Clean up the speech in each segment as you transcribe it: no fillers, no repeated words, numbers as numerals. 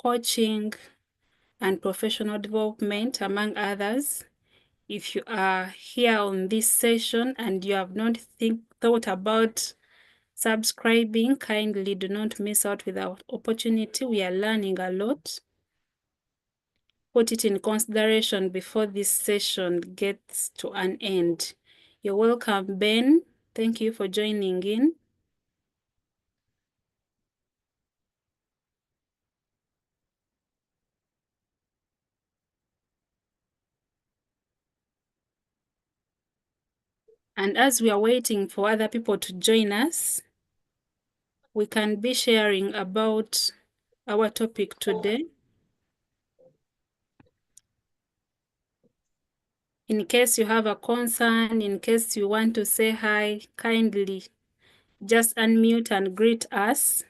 coaching, and professional development, among others. If you are here on this session and you have not thought about subscribing, kindly do not miss out with our opportunity. We are learning a lot. Put it in consideration before this session gets to an end. You're welcome, Ben. Thank you for joining in. And as we are waiting for other people to join us, we can be sharing about our topic today. In case you have a concern, in case you want to say hi, kindly just unmute and greet us.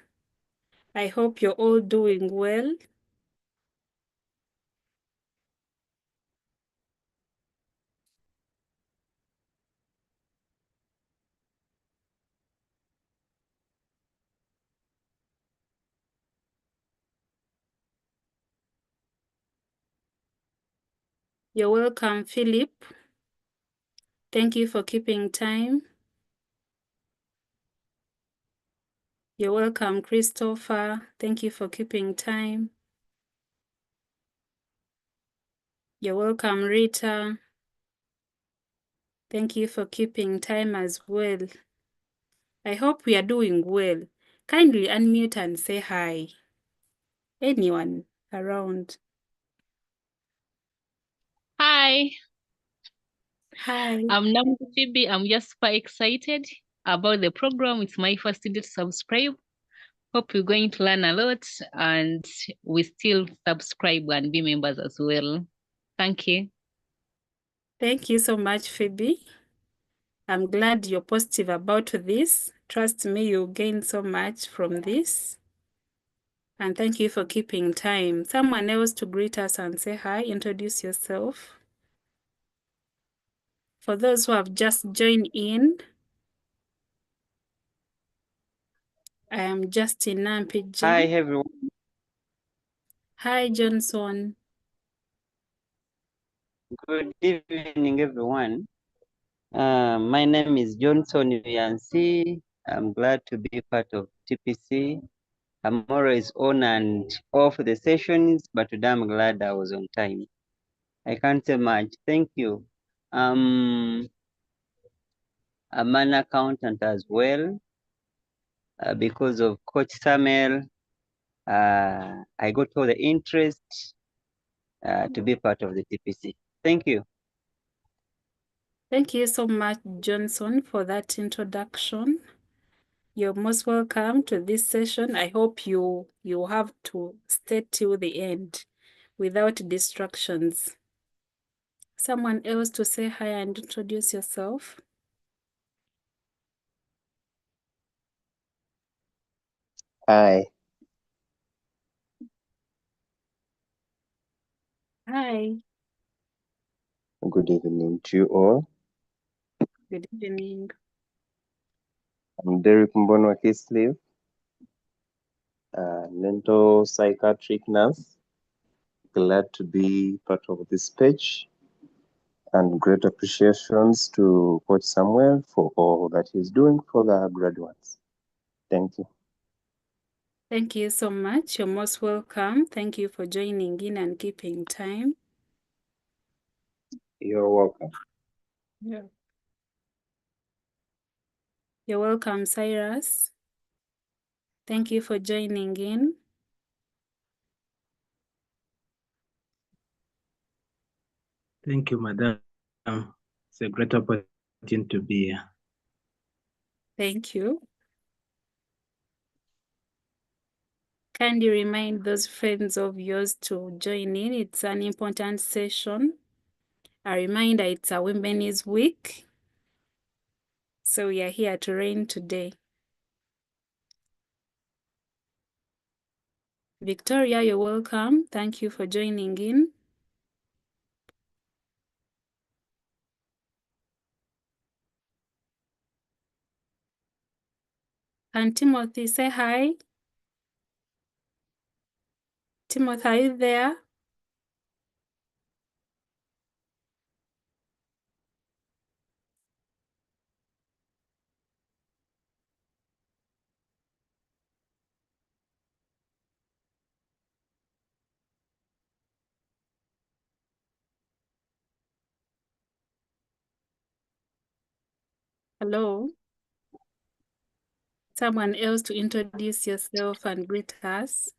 I hope you're all doing well. You're welcome, Philip. Thank you for keeping time. You're welcome, Christopher. Thank you for keeping time. You're welcome, Rita. Thank you for keeping time as well. I hope we are doing well. Kindly unmute and say hi. Anyone around? Hi. Hi. I'm Namu Phoebe. I'm just super excited about the program. It's my first day to subscribe. Hope you're going to learn a lot and we still subscribe and be members as well. Thank you. Thank you so much, Phoebe. I'm glad you're positive about this. Trust me, you'll gain so much from this. And thank you for keeping time. Someone else to greet us and say hi, introduce yourself. For those who have just joined in, I am Justin Nampiji. Hi, everyone. Hi, Johnson. Good evening, everyone. My name is Johnson Yancy. I'm glad to be part of TPC. I'm always on and off the sessions, but today I'm glad I was on time. I can't say much. Thank you. I'm an accountant as well. Because of Coach Samuel, I got all the interest to be part of the TPC. Thank you. Thank you so much, Johnson, for that introduction. You're most welcome to this session. I hope you have to stay till the end without distractions. Someone else to say hi and introduce yourself. Hi. Hi. Good evening to you all. Good evening. I'm Derek Mbonwa Kislev, mental psychiatric nurse. Glad to be part of this page and great appreciations to Coach Samuel for all that he's doing for the graduates. Thank you. Thank you so much. You're most welcome. Thank you for joining in and keeping time. You're welcome. Yeah. You're welcome, Cyrus. Thank you for joining in. Thank you, Madam. It's a great opportunity to be here. Thank you. Kindly remind those friends of yours to join in. It's an important session. A reminder, it's a Women's Week. So we are here to reign today. Victoria, you're welcome. Thank you for joining in. And Timothy, say hi. Timothy, are you there? Hello? Someone else to introduce yourself and greet us.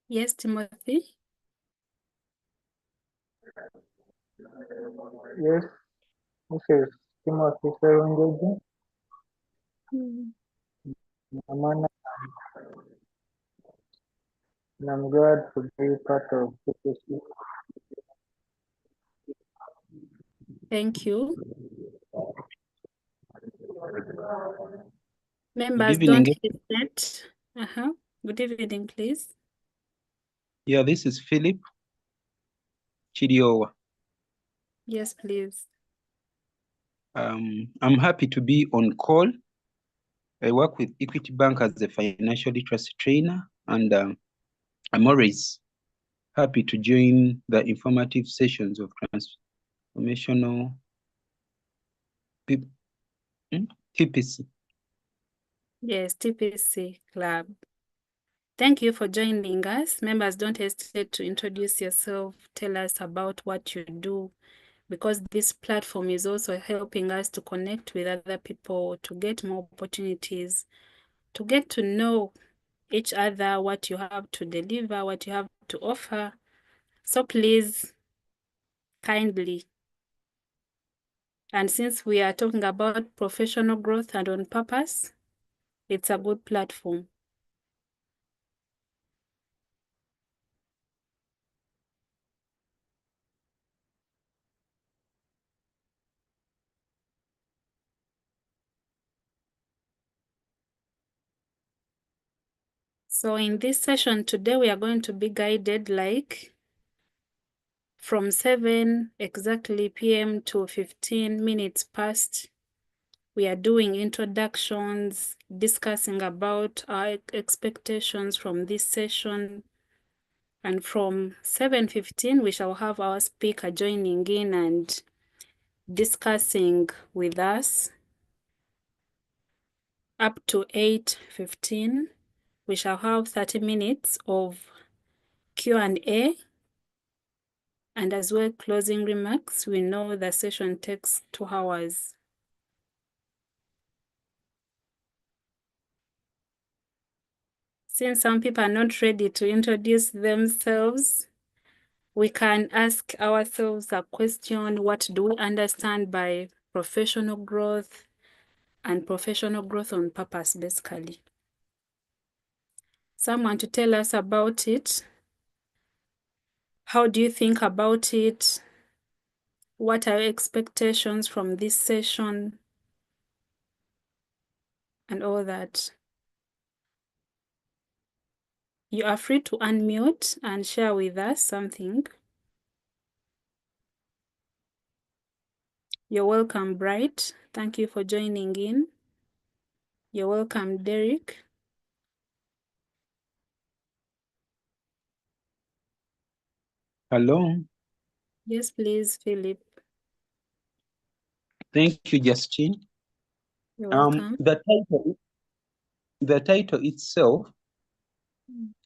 Yes, Timothy? Yes, this is Timothy Serungeji. Amana, and I'm glad to be part of PPC. Thank you. Members, Good evening. don't hesitate. Good evening, please. Yeah, this is Philip Chidiowa. Yes, please. I'm happy to be on call. I work with Equity Bank as a financial literacy trainer, and I'm always happy to join the informative sessions of Transformational TPC. Yes, TPC Club. Thank you for joining us. Members, don't hesitate to introduce yourself. Tell us about what you do, because this platform is also helping us to connect with other people, to get more opportunities, to get to know each other, what you have to deliver, what you have to offer. So please, kindly. And since we are talking about professional growth and on purpose, it's a good platform. So in this session today, we are going to be guided like from 7 exactly p.m. to 15 minutes past. We are doing introductions, discussing about our expectations from this session. And from 7:15, we shall have our speaker joining in and discussing with us. Up to 8:15, we shall have 30 minutes of Q&A, and as well closing remarks. We know the session takes 2 hours. Since some people are not ready to introduce themselves, we can ask ourselves a question: what do we understand by professional growth and professional growth on purpose, basically? Someone to tell us about it. How do you think about it? What are your expectations from this session? And all that. You are free to unmute and share with us something. You're welcome, Bright. Thank you for joining in. You're welcome, Derek. Hello. Yes, please, Philip. Thank you, Justine. You're welcome. The title itself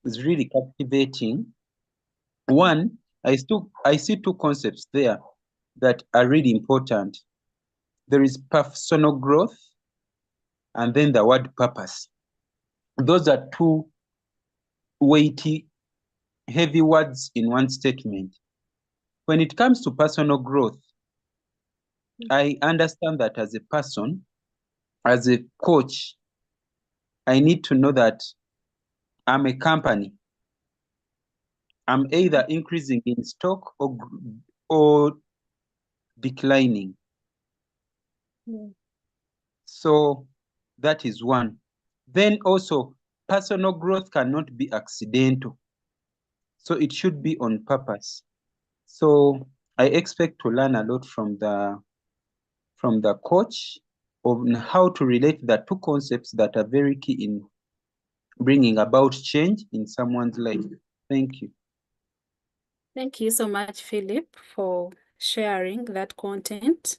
is really captivating. One, I see 2 concepts there that are really important. There is personal growth, and then the word purpose. Those are 2 weighty, heavy words in one statement. When it comes to personal growth, I understand that as a person, as a coach, I need to know that I'm a company. I'm either increasing in stock or declining. So that is one. Then also, personal growth cannot be accidental. So it should be on purpose. So I expect to learn a lot from the coach on how to relate the two concepts that are very key in bringing about change in someone's life. Thank you. Thank you so much, Philip, for sharing that content.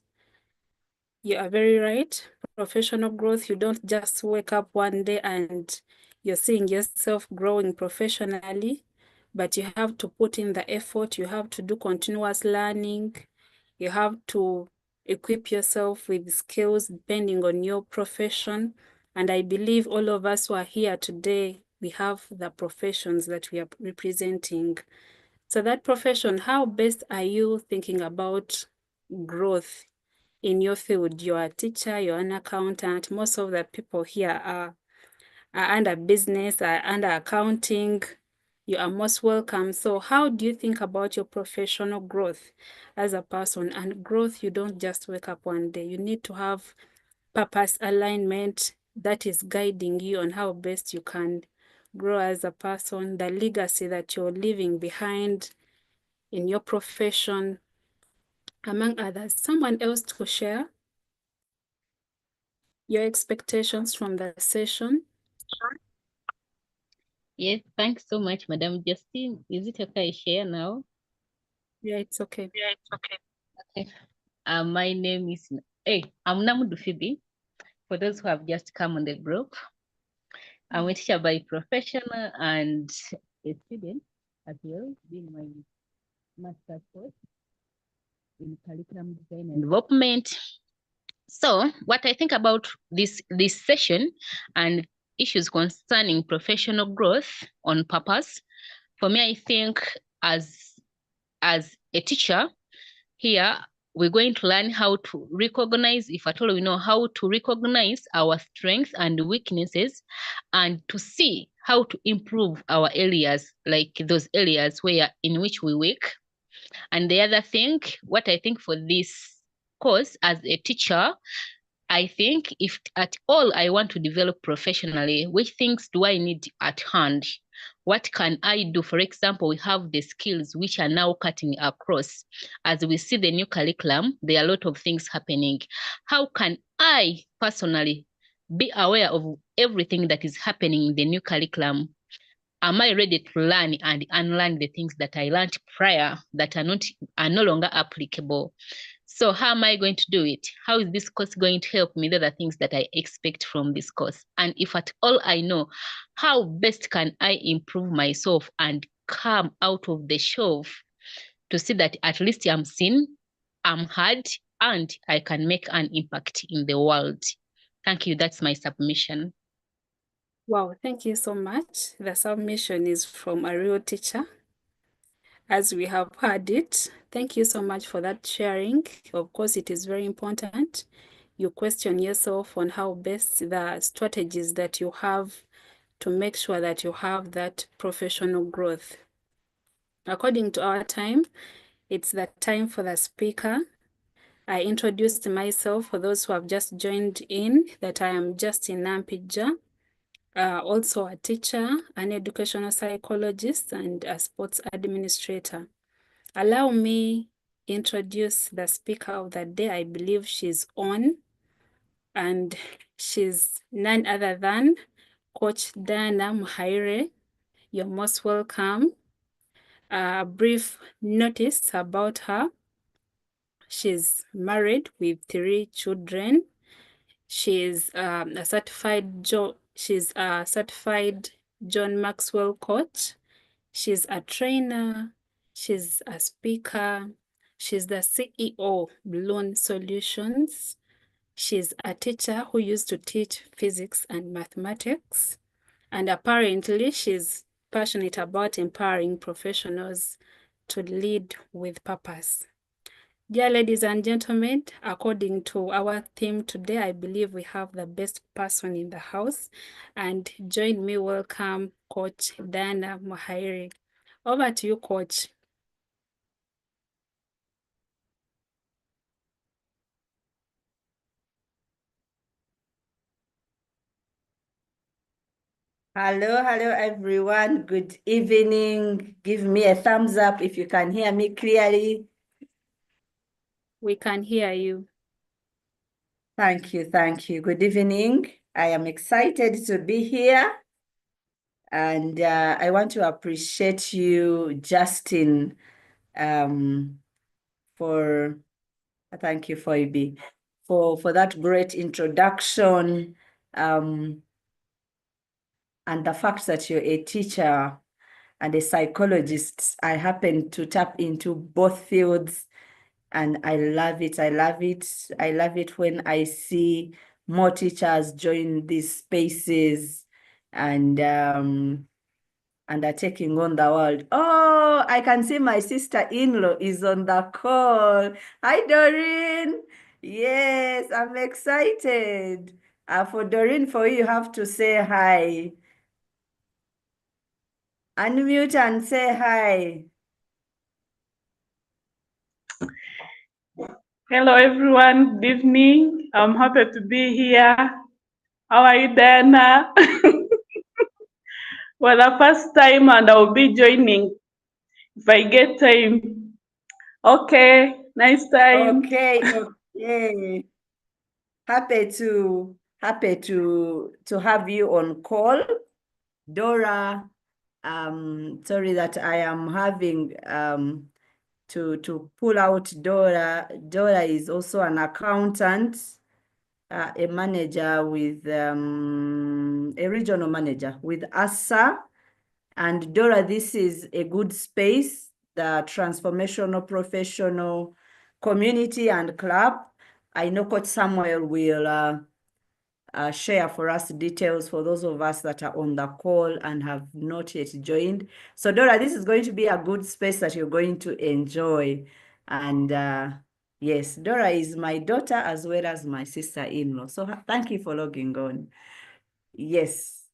You are very right. Professional growth, you don't just wake up one day and you're seeing yourself growing professionally, but you have to put in the effort. You have to do continuous learning. You have to equip yourself with skills depending on your profession. And I believe all of us who are here today, we have the professions that we are representing. So that profession, how best are you thinking about growth in your field? You're a teacher, you're an accountant. Most of the people here are under business, are under accounting. You are most welcome. So how do you think about your professional growth as a person? And growth, you don't just wake up one day. You need to have purpose alignment that is guiding you on how best you can grow as a person, the legacy that you're leaving behind in your profession, among others. Someone else to share your expectations from the session. Yes, thanks so much, Madam Justine. Is it okay I share now? Yeah, it's okay. Yeah, it's okay. Okay. My name is, I'm Namudu Phoebe. For those who have just come on the group, I'm a teacher by profession and a student as well, doing my master's course in curriculum design and development. So what I think about this session and issues concerning professional growth on purpose, for me, I think as a teacher here, we're going to learn how to recognize, if at all we know how to recognize our strengths and weaknesses, and to see how to improve our areas, like those areas where in which we work. And the other thing, what I think for this course as a teacher, I think if at all I want to develop professionally, which things do I need at hand? What can I do? For example, we have the skills which are now cutting across. As we see the new curriculum, there are a lot of things happening. How can I personally be aware of everything that is happening in the new curriculum? Am I ready to learn and unlearn the things that I learned prior that are no longer applicable? So how am I going to do it? How is this course going to help me? The other things that I expect from this course. And if at all I know, how best can I improve myself and come out of the shelf to see that at least I'm seen, I'm heard, and I can make an impact in the world. Thank you. That's my submission. Wow, thank you so much. The submission is from a real teacher, as we have heard it. Thank you so much for that sharing. Of course, it is very important. You question yourself on how best the strategies that you have to make sure that you have that professional growth. According to our time, it's the time for the speaker. I introduced myself for those who have just joined in, that I am Justin Nampija, also a teacher, an educational psychologist, and a sports administrator. Allow me introduce the speaker of the day. I believe she's on, and she's none other than Coach Diana Muhairwe. You're most welcome. A brief notice about her. She's married with 3 children. She's a certified John Maxwell coach. She's a trainer. She's a speaker. She's the CEO Blown Solutions. She's a teacher who used to teach physics and mathematics. And apparently she's passionate about empowering professionals to lead with purpose. Dear ladies and gentlemen, according to our theme today, I believe we have the best person in the house. And join me, welcome Coach Diana Muhairwe. Over to you, Coach. Hello, everyone. Good evening. Give me a thumbs up if you can hear me clearly. We can hear you. Thank you, thank you. Good evening. I am excited to be here. And I want to appreciate you, Justin, for thank you, Phoebe, for that great introduction, and the fact that you're a teacher and a psychologist. I happen to tap into both fields, and I love it. I love it. I love it when I see more teachers join these spaces and are taking on the world. Oh, I can see my sister-in-law is on the call. Hi, Doreen. Yes, I'm excited. For Doreen, for you have to say hi. Unmute and say hi. Hello, everyone. Good evening. I'm happy to be here. How are you, Diana? For the first time, and I'll be joining if I get time. Okay, nice time. Okay, okay. Happy to have you on call, Dora. Sorry that I am having to pull out Dora. Dora is also an accountant, a manager with a regional manager with ASA. And Dora, this is a good space, the Transformational Professional Community and Club. I know Coach Samuel will share for us details for those of us that are on the call and have not yet joined. So Dora, this is going to be a good space that you're going to enjoy. And yes, Dora is my daughter as well as my sister-in-law. So thank you for logging on. Yes.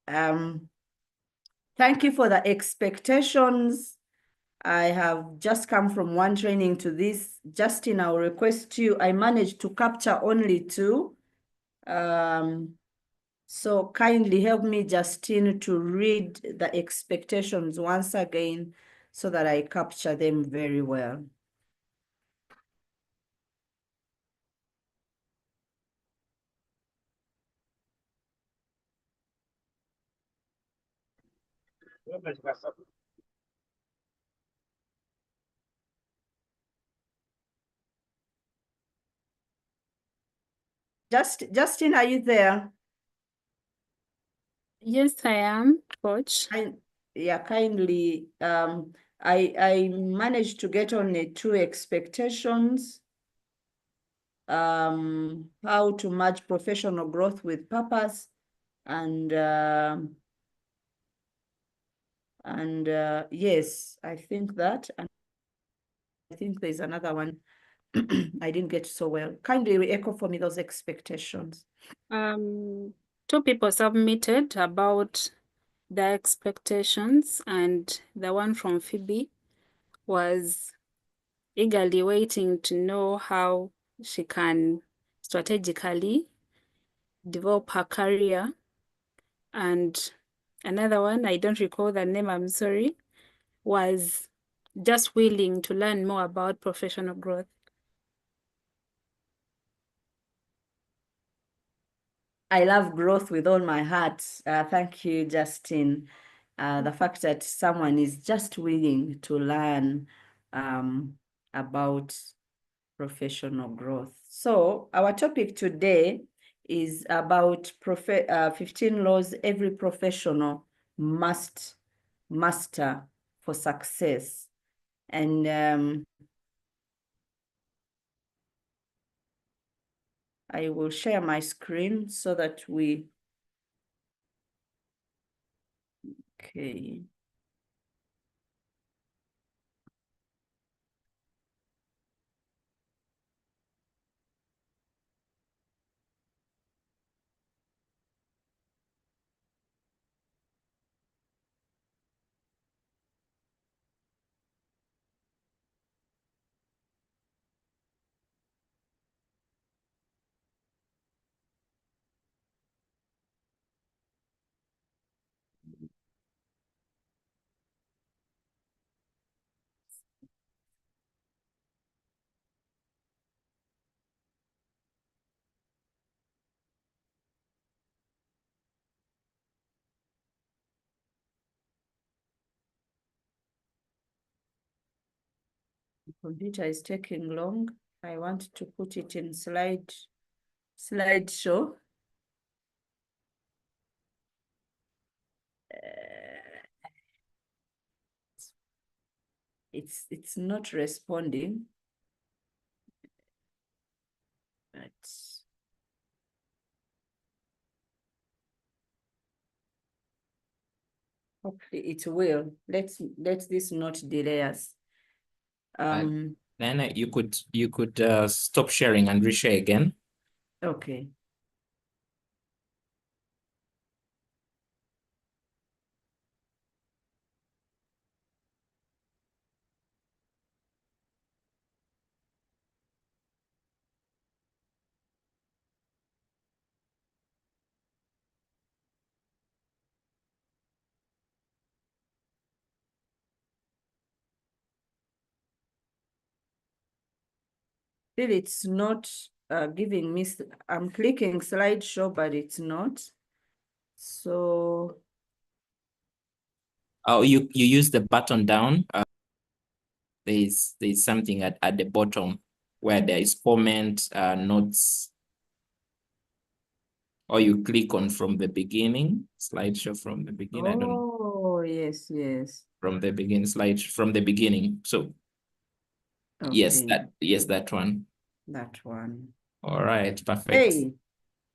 Thank you for the expectations. I have just come from one training to this. Justin, I'll request you. I managed to capture only 2. So kindly help me, Justine, to read the expectations once again so that I capture them very well. Justin, are you there? Yes, I am, Coach. Yeah, kindly. I managed to get only 2 expectations. How to match professional growth with purpose, and yes, I think that, and I think there's another one I didn't get so well. Kindly echo for me those expectations. 2 people submitted about their expectations, and the one from Phoebe was eagerly waiting to know how she can strategically develop her career. And another one, I don't recall the name, I'm sorry, was just willing to learn more about professional growth. I love growth with all my heart. Thank you, Justin. The fact that someone is just willing to learn about professional growth. So our topic today is about 15 laws every professional must master for success. And I will share my screen so that we, okay. Computer is taking long. I want to put it in slideshow. It's not responding. But hopefully it will. Let this not delay us. Diana, you could stop sharing and reshare again. Okay. Still, it's not giving me. I'm clicking slideshow, but it's not. So. Oh, you use the button down. There's something at the bottom where there is comment, notes, or you click on from the beginning, slideshow from the beginning. I don't know. Oh, yes. From the beginning, from the beginning. So Okay. yes, that one. That one. All right, perfect. Hey,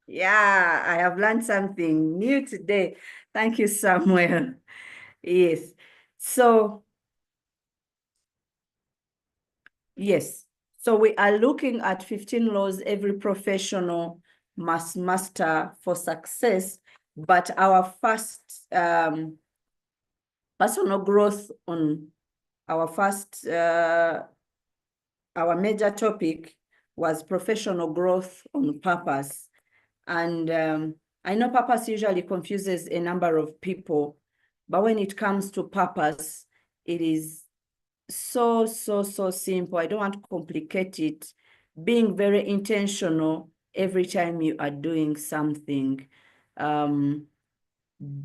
yeah, I have learned something new today. Thank you, Samuel. Yes. So, yes. So we are looking at 15 laws every professional must master for success. But our first personal growth on our first, our major topic was professional growth on purpose. And I know purpose usually confuses a number of people, but when it comes to purpose, it is so simple. I don't want to complicate it. Being very intentional every time you are doing something,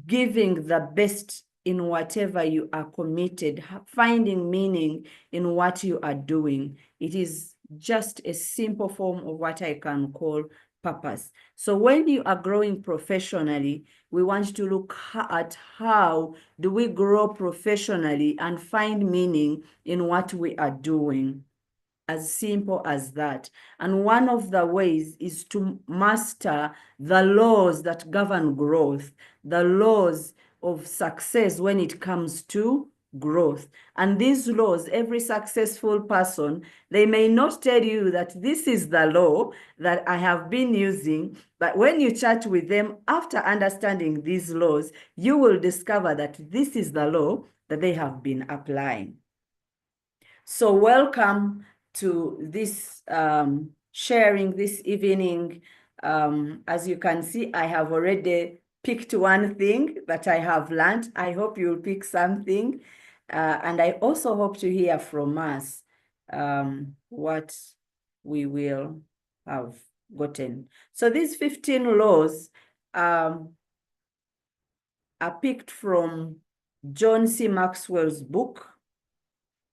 giving the best in whatever you are committed, finding meaning in what you are doing. It is just a simple form of what I can call purpose. So when you are growing professionally, we want to look at how do we grow professionally and find meaning in what we are doing. As simple as that. And one of the ways is to master the laws that govern growth, the laws of success when it comes to growth. And these laws, every successful person, they may not tell you that this is the law that I have been using, but when you chat with them after understanding these laws, you will discover that this is the law that they have been applying. So welcome to this sharing this evening. As you can see, I have already picked one thing that I have learned. I hope you'll pick something. And I also hope to hear from us what we will have gotten. So these 15 laws are picked from John C. Maxwell's book,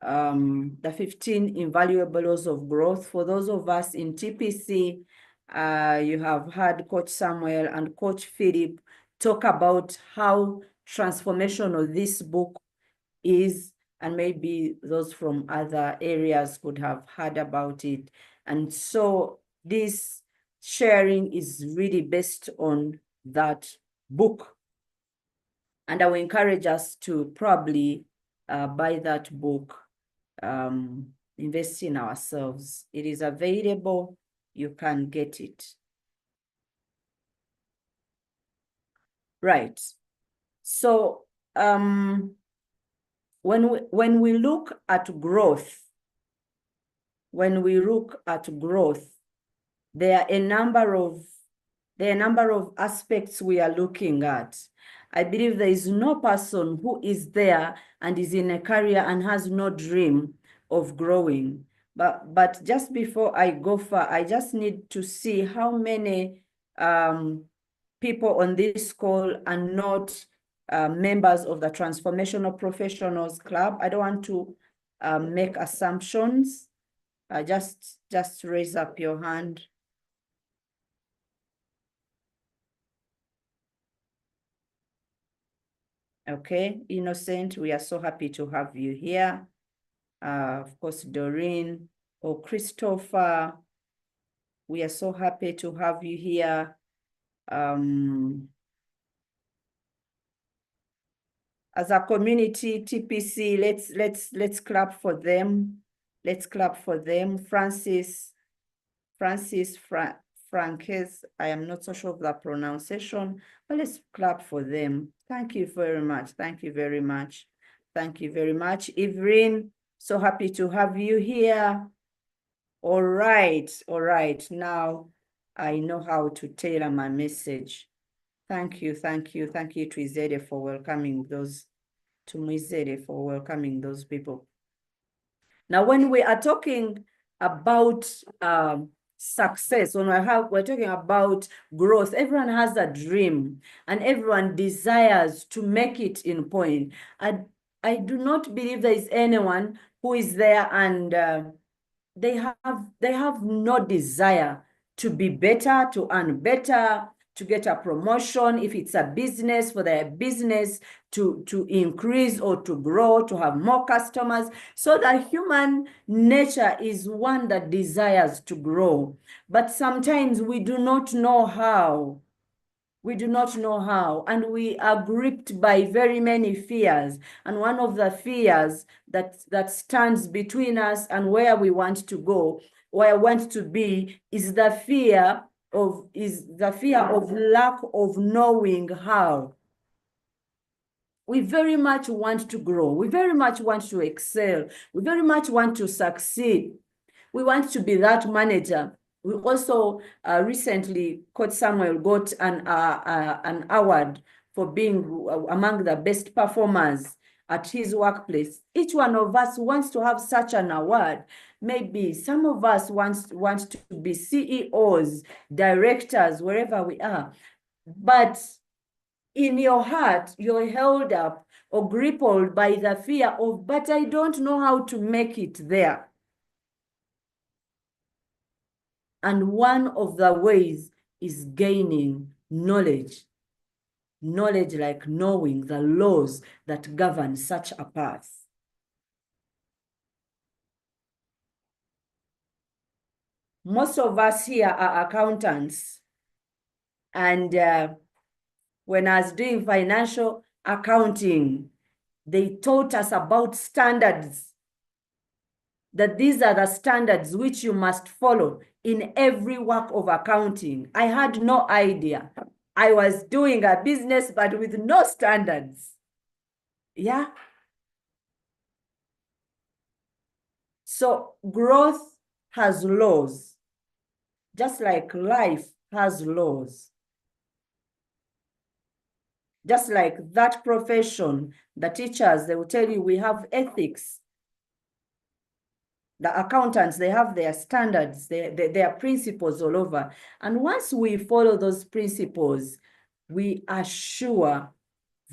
the 15 Invaluable Laws of Growth. For those of us in TPC, you have heard Coach Samuel and Coach Philip talk about how transformational this book is, and maybe those from other areas could have heard about it. And so this sharing is really based on that book. And I will encourage us to probably buy that book. Invest in ourselves. It is available. You can get it. Right. So when we look at growth, there are a number of aspects we are looking at. I believe there is no person who is there and is in a career and has no dream of growing. But just before I go far, I just need to see how many people on this call are not members of the Transformational Professionals Club. I don't want to make assumptions, just raise up your hand. Okay, Innocent, we are so happy to have you here. Of course, Doreen or Christopher, we are so happy to have you here. As a community, TPC, let's clap for them. Let's clap for them. Francis Franques, I am not so sure of the pronunciation, but let's clap for them. Thank you very much. Thank you very much. Thank you very much. Evelyn, so happy to have you here. All right. Now I know how to tailor my message. Thank you to Izere for welcoming those, to Mwizere for welcoming those people. Now, when we are talking about success, when we're talking about growth, everyone has a dream and everyone desires to make it in point. I do not believe there is anyone who is there and they have no desire to be better, to earn better, to get a promotion, if it's a business, for their business to increase or to grow, to have more customers. So the human nature is one that desires to grow. But sometimes we do not know how. We do not know how, and we are gripped by very many fears. And one of the fears that stands between us and where we want to go, where I want to be, is the fear of lack of knowing how. We very much want to grow. We very much want to excel. We very much want to succeed. We want to be that manager. We also recently, Coach Samuel got an award for being among the best performers at his workplace. Each one of us wants to have such an award. Maybe some of us want to be CEOs, directors, wherever we are. But in your heart, you're held up or grappled by the fear of, but I don't know how to make it there. And one of the ways is gaining knowledge. Knowledge like knowing the laws that govern such a path. Most of us here are accountants. And when I was doing financial accounting, they taught us about standards. That these are the standards which you must follow in every work of accounting. I had no idea. I was doing a business, but with no standards. Yeah. So growth has laws, just like life has laws. Just like that profession, the teachers, they will tell you we have ethics. The accountants, they have their standards, their principles all over. And once we follow those principles, we are sure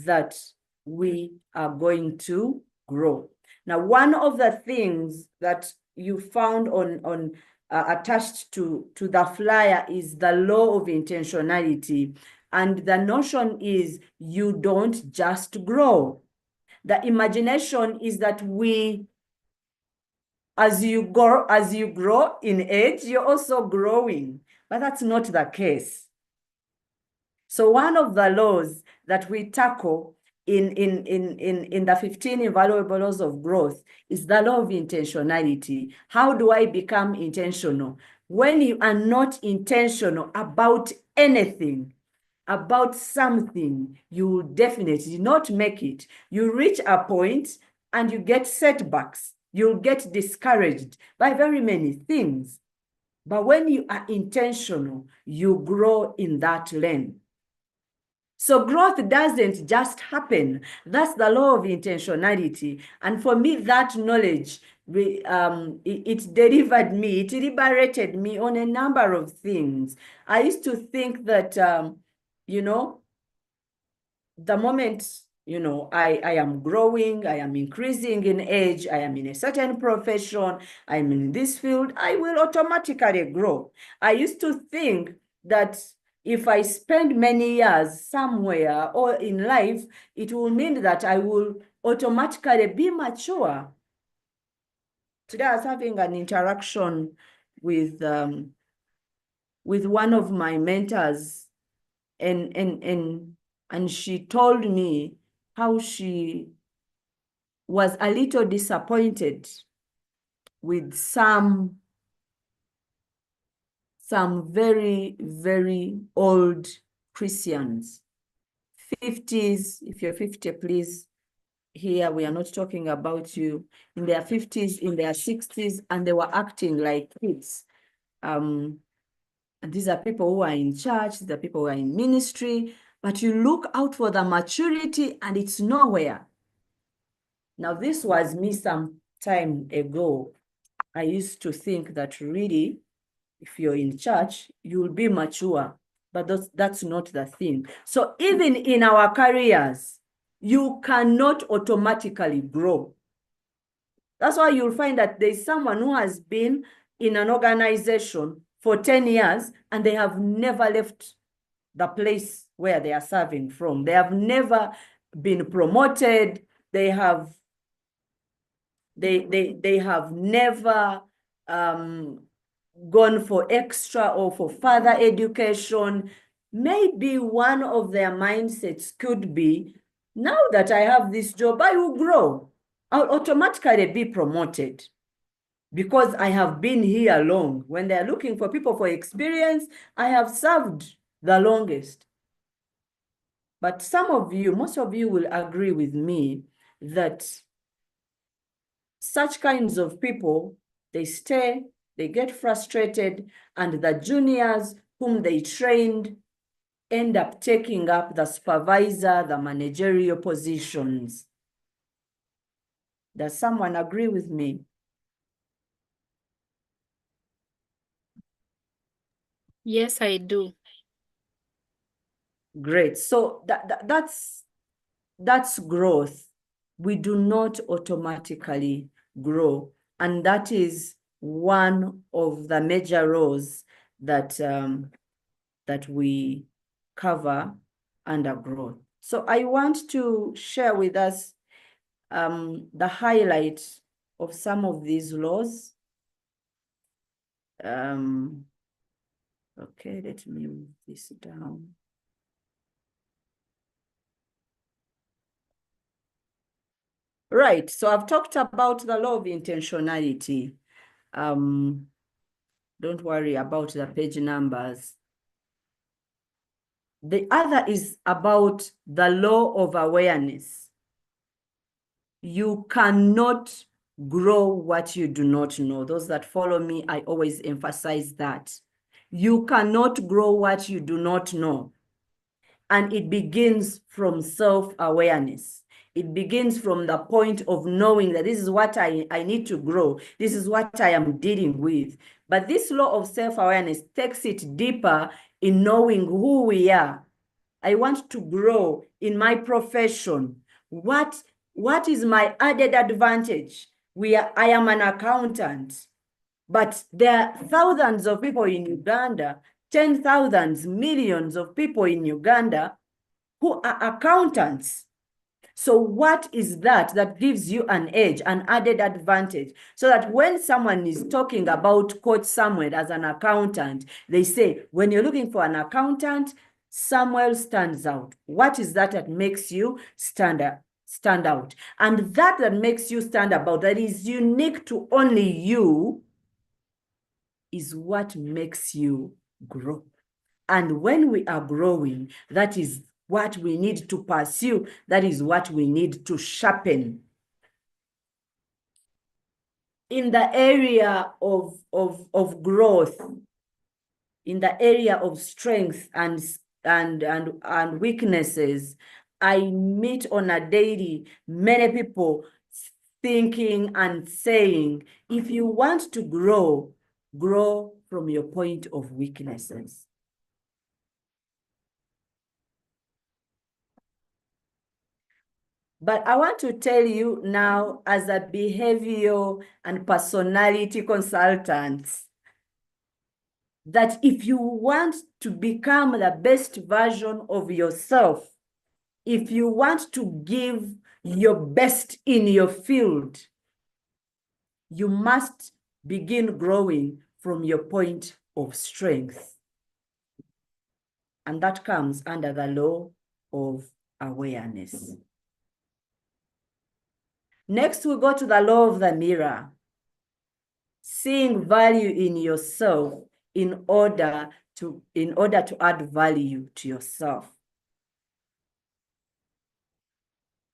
that we are going to grow. Now, one of the things that you found on attached to the flyer is the law of intentionality. And the notion is you don't just grow. The imagination is that as you grow in age, you're also growing, but that's not the case. So one of the laws that we tackle in the 15 invaluable laws of growth is the law of intentionality. How do I become intentional? When you are not intentional about anything, about something, you will definitely not make it. You reach a point and you get setbacks. You'll get discouraged by very many things. But when you are intentional, you grow in that lane. So growth doesn't just happen. That's the law of intentionality. And for me, that knowledge, it delivered me, it liberated me on a number of things. I used to think that, you know, the moment you know, I am growing, I am increasing in age, I am in a certain profession, I'm in this field, I will automatically grow. I used to think that if I spend many years somewhere or in life, it will mean that I will automatically be mature. Today I was having an interaction with one of my mentors, and she told me how she was a little disappointed with some very, very old Christians. 50s, if you're 50, please, here we are not talking about you, in their 50s, in their 60s, and they were acting like kids. And these are people who are in church, these are people who are in ministry, but you look out for the maturity and it's nowhere. Now, this was me some time ago. I used to think that really, if you're in church, you'll be mature, but that's not the thing. So even in our careers, you cannot automatically grow. That's why you'll find that there's someone who has been in an organization for 10 years and they have never left the place where they are serving from. They have never been promoted. They have never gone for extra or for further education. Maybe one of their mindsets could be, now that I have this job, I will grow. I'll automatically be promoted because I have been here long. When they're looking for people for experience, I have served the longest. But some of you, most of you will agree with me that such kinds of people, they stay, they get frustrated, and the juniors whom they trained end up taking up the supervisor, the managerial positions. Does someone agree with me? Yes, I do. Great. So that's growth. We do not automatically grow. And that is one of the major roles that, that we cover under growth. So I want to share with us the highlight of some of these laws. Okay, let me move this down. Right, so I've talked about the law of intentionality. Don't worry about the page numbers. The other is about the law of awareness. You cannot grow what you do not know. Those that follow me, I always emphasize that. You cannot grow what you do not know. And it begins from self-awareness. It begins from the point of knowing that this is what I need to grow. This is what I am dealing with. But this law of self-awareness takes it deeper in knowing who we are. I want to grow in my profession. What is my added advantage? I am an accountant, but there are thousands of people in Uganda, 10,000s, millions of people in Uganda who are accountants. So what is that gives you an edge, an added advantage? So that when someone is talking about Coach Samuel as an accountant, they say, when you're looking for an accountant, Samuel stands out. What is that makes you stand out? And that makes you stand out, that is unique to only you, is what makes you grow. And when we are growing, that is what we need to pursue. That is what we need to sharpen. In the area of growth, in the area of strength and weaknesses, I meet on a daily many people thinking and saying, if you want to grow, grow from your point of weaknesses. But I want to tell you now, as a behavioral and personality consultant, that if you want to become the best version of yourself, if you want to give your best in your field, you must begin growing from your point of strength. And that comes under the law of awareness. Next, we go to the law of the mirror. Seeing value in yourself in order to add value to yourself.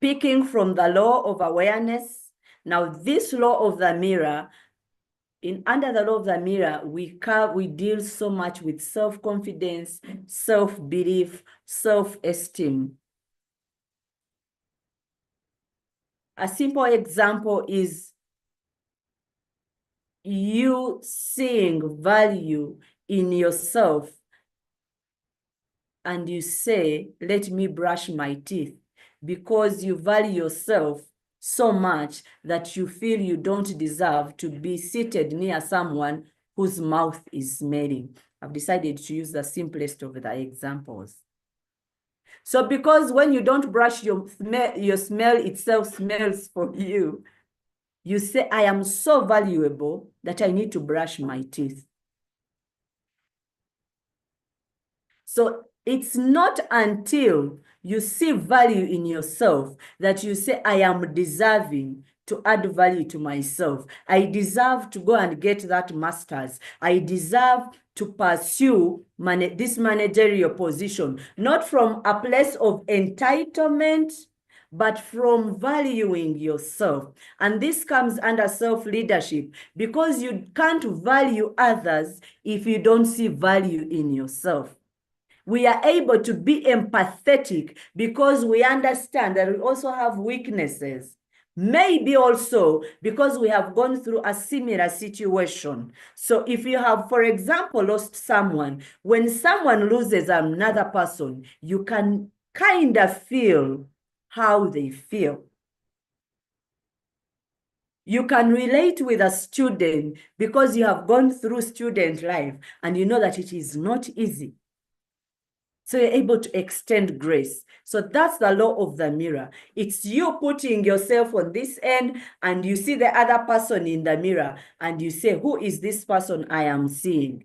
Picking from the law of awareness. Now, this law of the mirror, under the law of the mirror, we deal so much with self-confidence, self-belief, self-esteem. A simple example is you seeing value in yourself and you say, let me brush my teeth, because you value yourself so much that you feel you don't deserve to be seated near someone whose mouth is smelling. I've decided to use the simplest of the examples. So because when you don't brush your smell itself smells for you, you say, I am so valuable that I need to brush my teeth. So it's not until you see value in yourself that you say, I am deserving to add value to myself. I deserve to go and get that master's. I deserve to pursue this managerial position, not from a place of entitlement, but from valuing yourself. And this comes under self-leadership, because you can't value others if you don't see value in yourself. We are able to be empathetic because we understand that we also have weaknesses. Maybe also because we have gone through a similar situation. So if you have, for example, lost someone, when someone loses another person, you can kind of feel how they feel. You can relate with a student because you have gone through student life and you know that it is not easy. So you're able to extend grace. So that's the law of the mirror. It's you putting yourself on this end and you see the other person in the mirror and you say, who is this person I am seeing?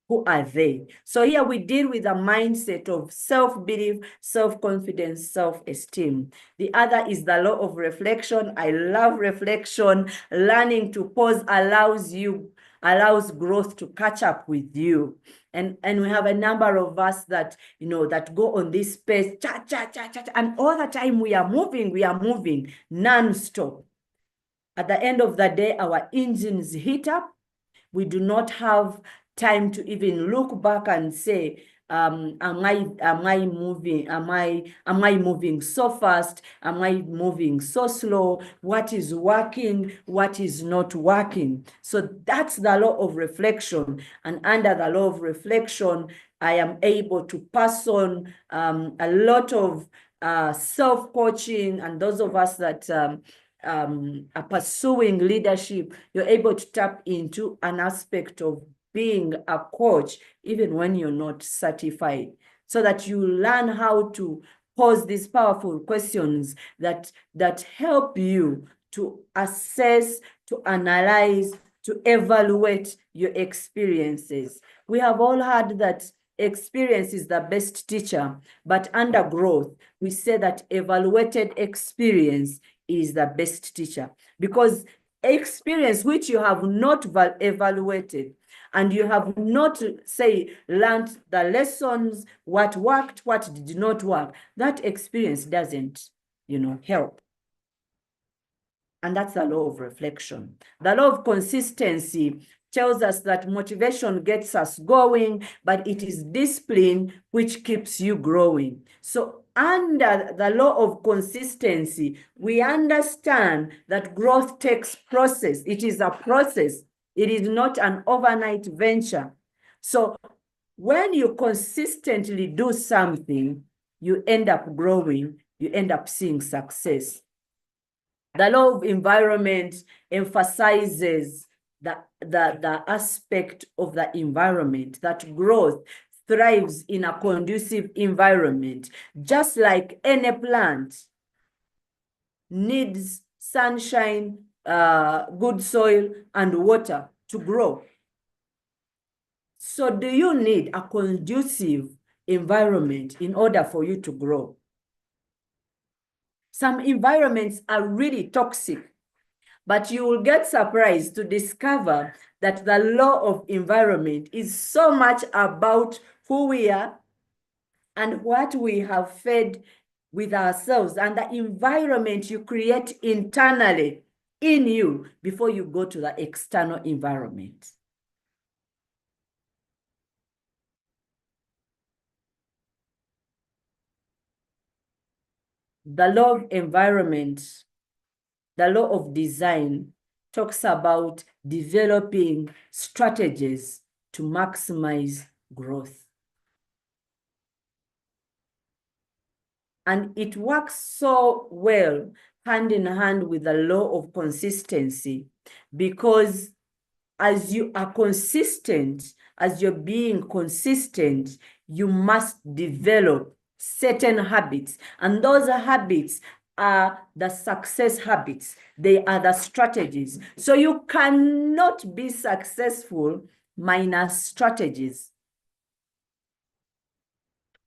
Who are they? So here we deal with a mindset of self-belief, self-confidence, self-esteem. The other is the law of reflection. I love reflection. Learning to pause allows growth to catch up with you. And we have a number of us that, that go on this space, and all the time we are moving non-stop. At the end of the day, our engines heat up. We do not have time to even look back and say, am I moving so fast? Am I moving so slow? What is working? What is not working? So that's the law of reflection. And under the law of reflection, I am able to pass on a lot of self-coaching, and those of us that are pursuing leadership, you're able to tap into an aspect of being a coach, even when you're not certified, so that you learn how to pose these powerful questions that help you to assess, to analyze, to evaluate your experiences. We have all heard that experience is the best teacher, but under growth, we say that evaluated experience is the best teacher, because experience which you have not evaluated and you have not, say, learned the lessons, what worked, what did not work, that experience doesn't, help. And that's the law of reflection. The law of consistency tells us that motivation gets us going, but it is discipline which keeps you growing. So under the law of consistency, we understand that growth takes process. It is a process. It is not an overnight venture. So when you consistently do something, you end up growing, you end up seeing success. The law of environment emphasizes the aspect of the environment, that growth thrives in a conducive environment, just like any plant needs sunshine, good soil, and water to grow. So do you need a conducive environment in order for you to grow? Some environments are really toxic, but you will get surprised to discover that the law of environment is so much about who we are and what we have fed with ourselves, and the environment you create internally in you before you go to the external environment. The law of environment, the law of design, talks about developing strategies to maximize growth. And it works so well hand in hand with the law of consistency, because as you are consistent, as you're being consistent, you must develop certain habits. And those habits are the success habits. They are the strategies. So you cannot be successful minus strategies.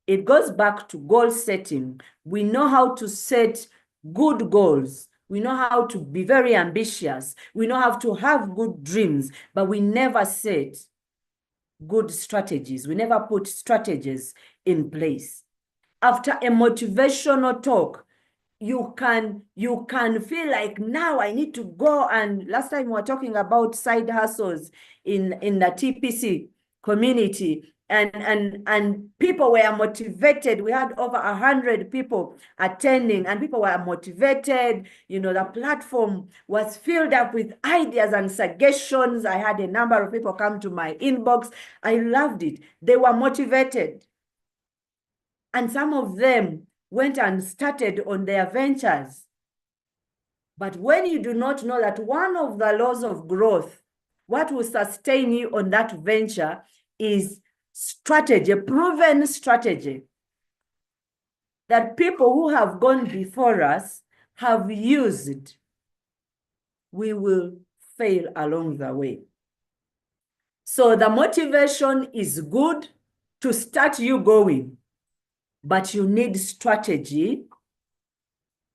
It goes back to goal setting. We know how to set good goals. We know how to be very ambitious. We know how to have good dreams, but we never set good strategies. We never put strategies in place. After a motivational talk, you can feel like, now I need to go. And last time we were talking about side hustles in the TPC community, and people were motivated. We had over 100 people attending, and people were motivated. You know, the platform was filled up with ideas and suggestions. I had a number of people come to my inbox. I loved it. They were motivated. And some of them went and started on their ventures. But when you do not know that one of the laws of growth, what will sustain you on that venture is strategy, proven strategy that people who have gone before us have used, we will fail along the way. So the motivation is good to start you going, but you need strategy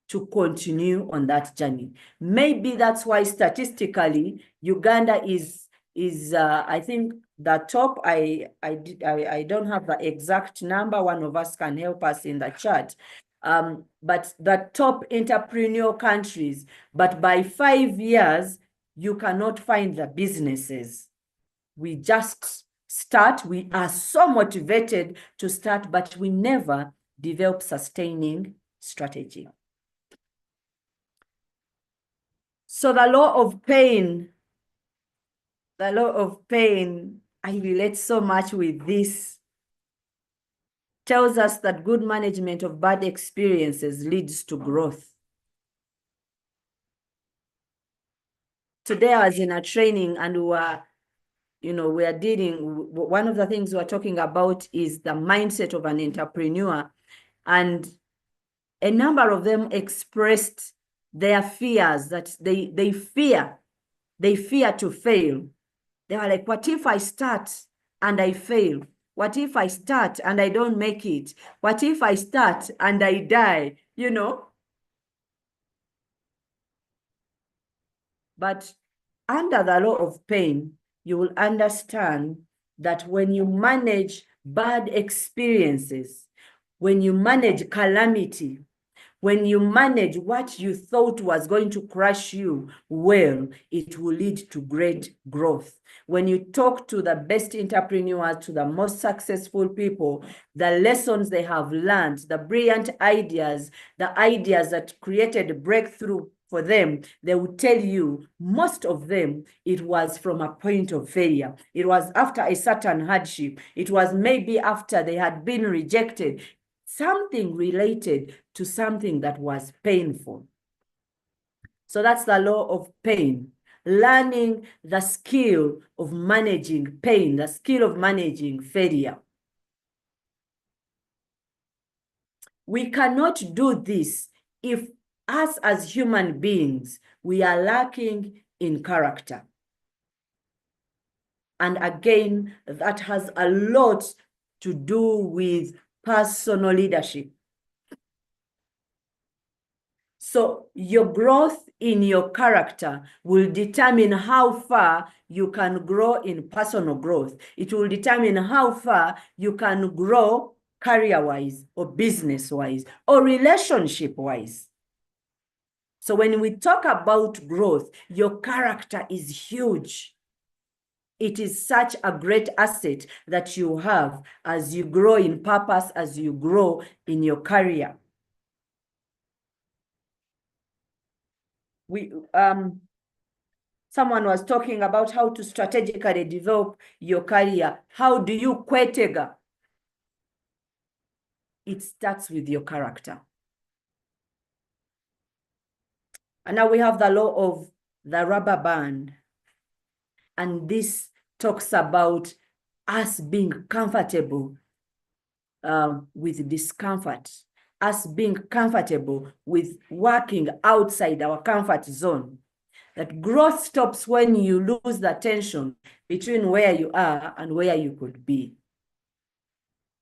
to continue on that journey. Maybe that's why statistically Uganda is I think the top. I don't have the exact number. One of us can help us in the chat. But the top entrepreneurial countries, but by 5 years, you cannot find the businesses. We just start. We are so motivated to start, but we never develop sustaining strategy. So the law of pain, I relate so much with this, tells us that good management of bad experiences leads to growth. Today I was in a training, and we are dealing, one of the things we're talking about is the mindset of an entrepreneur. And a number of them expressed their fears, that they fear to fail. They were like, what if I start and I fail? What if I start and I don't make it? What if I start and I die? You know? But under the law of pain, you will understand that when you manage bad experiences, when you manage calamity, when you manage what you thought was going to crush you well, it will lead to great growth. When you talk to the best entrepreneurs, to the most successful people, the lessons they have learned, the brilliant ideas, the ideas that created a breakthrough for them, they will tell you, most of them, it was from a point of failure. It was after a certain hardship. It was maybe after they had been rejected. something related to something that was painful. So that's the law of pain. Learning the skill of managing pain, the skill of managing failure. We cannot do this if us as human beings, we are lacking in character. And again, that has a lot to do with personal leadership. So your growth in your character will determine how far you can grow in personal growth. It will determine how far you can grow career-wise or business-wise or relationship-wise. So when we talk about growth, your character is huge. It is such a great asset that you have as you grow in purpose, as you grow in your career. Someone was talking about how to strategically develop your career. How do you kwetega? It starts with your character. And now we have the law of the rubber band. And this talks about us being comfortable with discomfort, us being comfortable with working outside our comfort zone. That growth stops when you lose the tension between where you are and where you could be.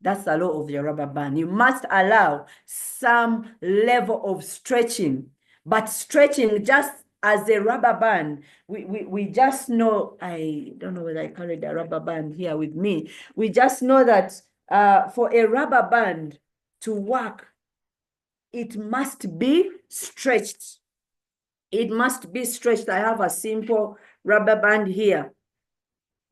That's the law of the rubber band. You must allow some level of stretching, but stretching just as a rubber band. We just know, I don't know whether I carried a rubber band here with me. We just know that for a rubber band to work, it must be stretched. It must be stretched. I have a simple rubber band here.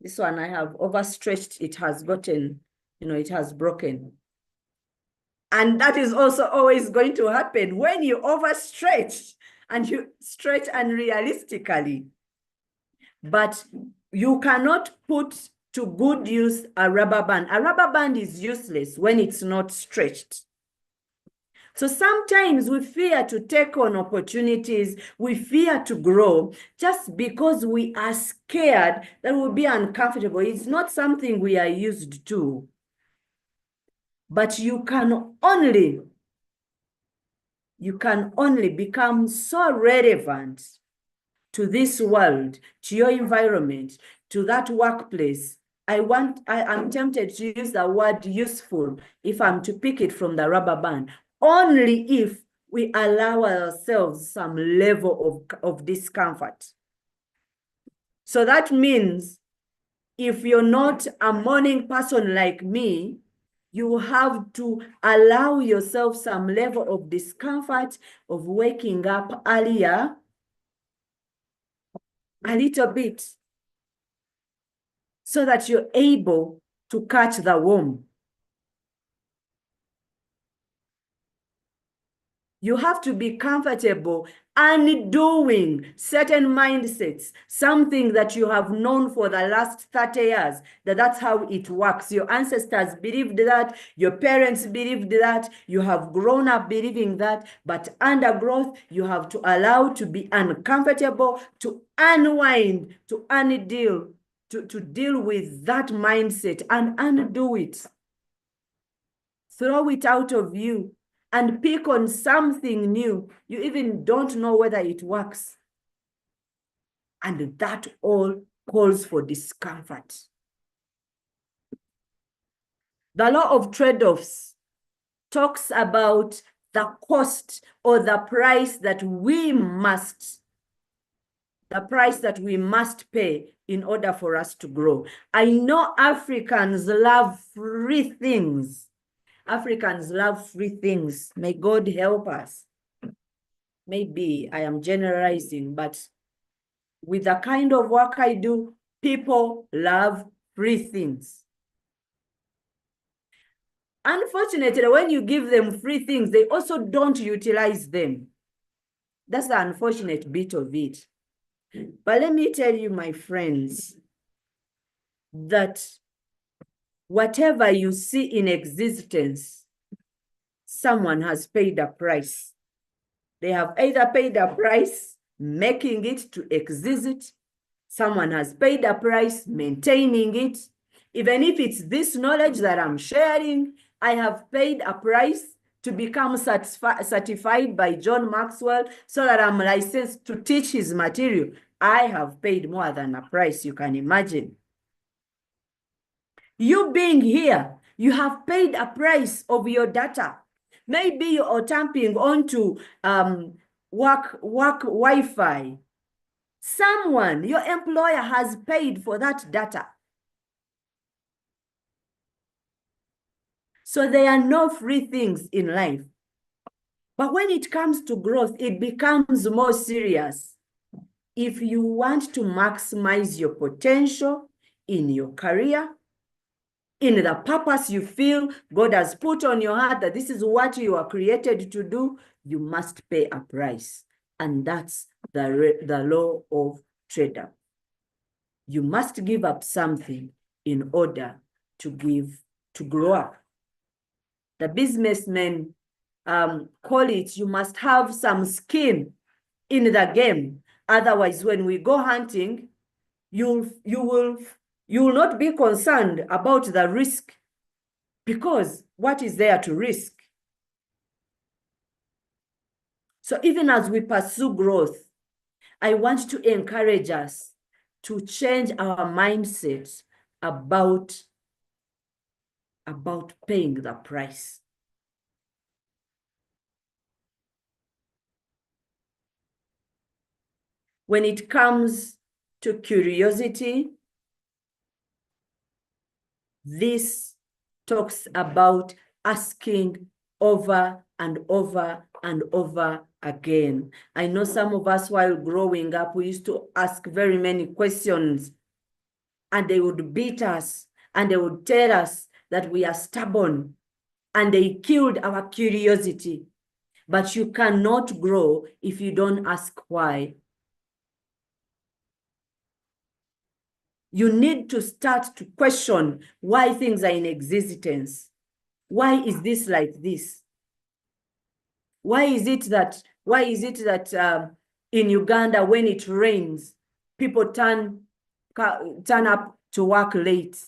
This one I have overstretched. It has gotten, it has broken. And that is also always going to happen when you overstretch and you stretch unrealistically. But you cannot put to good use a rubber band. A rubber band is useless when it's not stretched. So sometimes we fear to take on opportunities, we fear to grow just because we are scared that we'll be uncomfortable. It's not something we are used to. But you can only become so relevant to this world, to your environment, to that workplace. I'm tempted to use the word useful if I'm to pick it from the rubber band. Only if we allow ourselves some level of discomfort. So that means if you're not a morning person like me, you have to allow yourself some level of discomfort of waking up earlier, a little bit, so that you're able to catch the worm. You have to be comfortable undoing certain mindsets, something that you have known for the last 30 years, that's how it works. Your ancestors believed that, your parents believed that, you have grown up believing that, but under growth, you have to allow to be uncomfortable, to unwind, to undeal, to deal with that mindset and undo it. Throw it out of you. And pick on something new. You even don't know whether it works. And that all calls for discomfort. The law of trade-offs talks about the cost or the price that we must pay in order for us to grow. I know Africans love free things. Africans love free things. May God help us. Maybe I am generalizing, but with the kind of work I do, people love free things. Unfortunately, when you give them free things, they also don't utilize them. That's the unfortunate bit of it. But let me tell you, my friends, that whatever you see in existence someone has paid a price. They have either paid a price making it to exist. Someone has paid a price maintaining it. Even if it's this knowledge that I'm sharing, I have paid a price to become certified by John Maxwell so that I'm licensed to teach his material. I have paid more than a price, you can imagine. You being here, you have paid a price of your data. Maybe you are tapping onto work Wi-Fi. Someone, your employer has paid for that data. So there are no free things in life. But when it comes to growth, it becomes more serious. If you want to maximize your potential in your career, in the purpose you feel God has put on your heart that this is what you are created to do, you must pay a price. And that's the law of trade-off. You must give up something in order to grow up. The businessmen call it, you must have some skin in the game. Otherwise, when we go hunting, you will not be concerned about the risk, because what is there to risk? So even as we pursue growth, I want to encourage us to change our mindset about paying the price. When it comes to curiosity, this talks about asking over and over and over again. I know some of us, while growing up, we used to ask very many questions, and they would beat us, and they would tell us that we are stubborn, and they killed our curiosity. But you cannot grow if you don't ask why. You need to start to question why things are in existence. Why is this like this? Why is it that in Uganda, when it rains, people turn up to work late?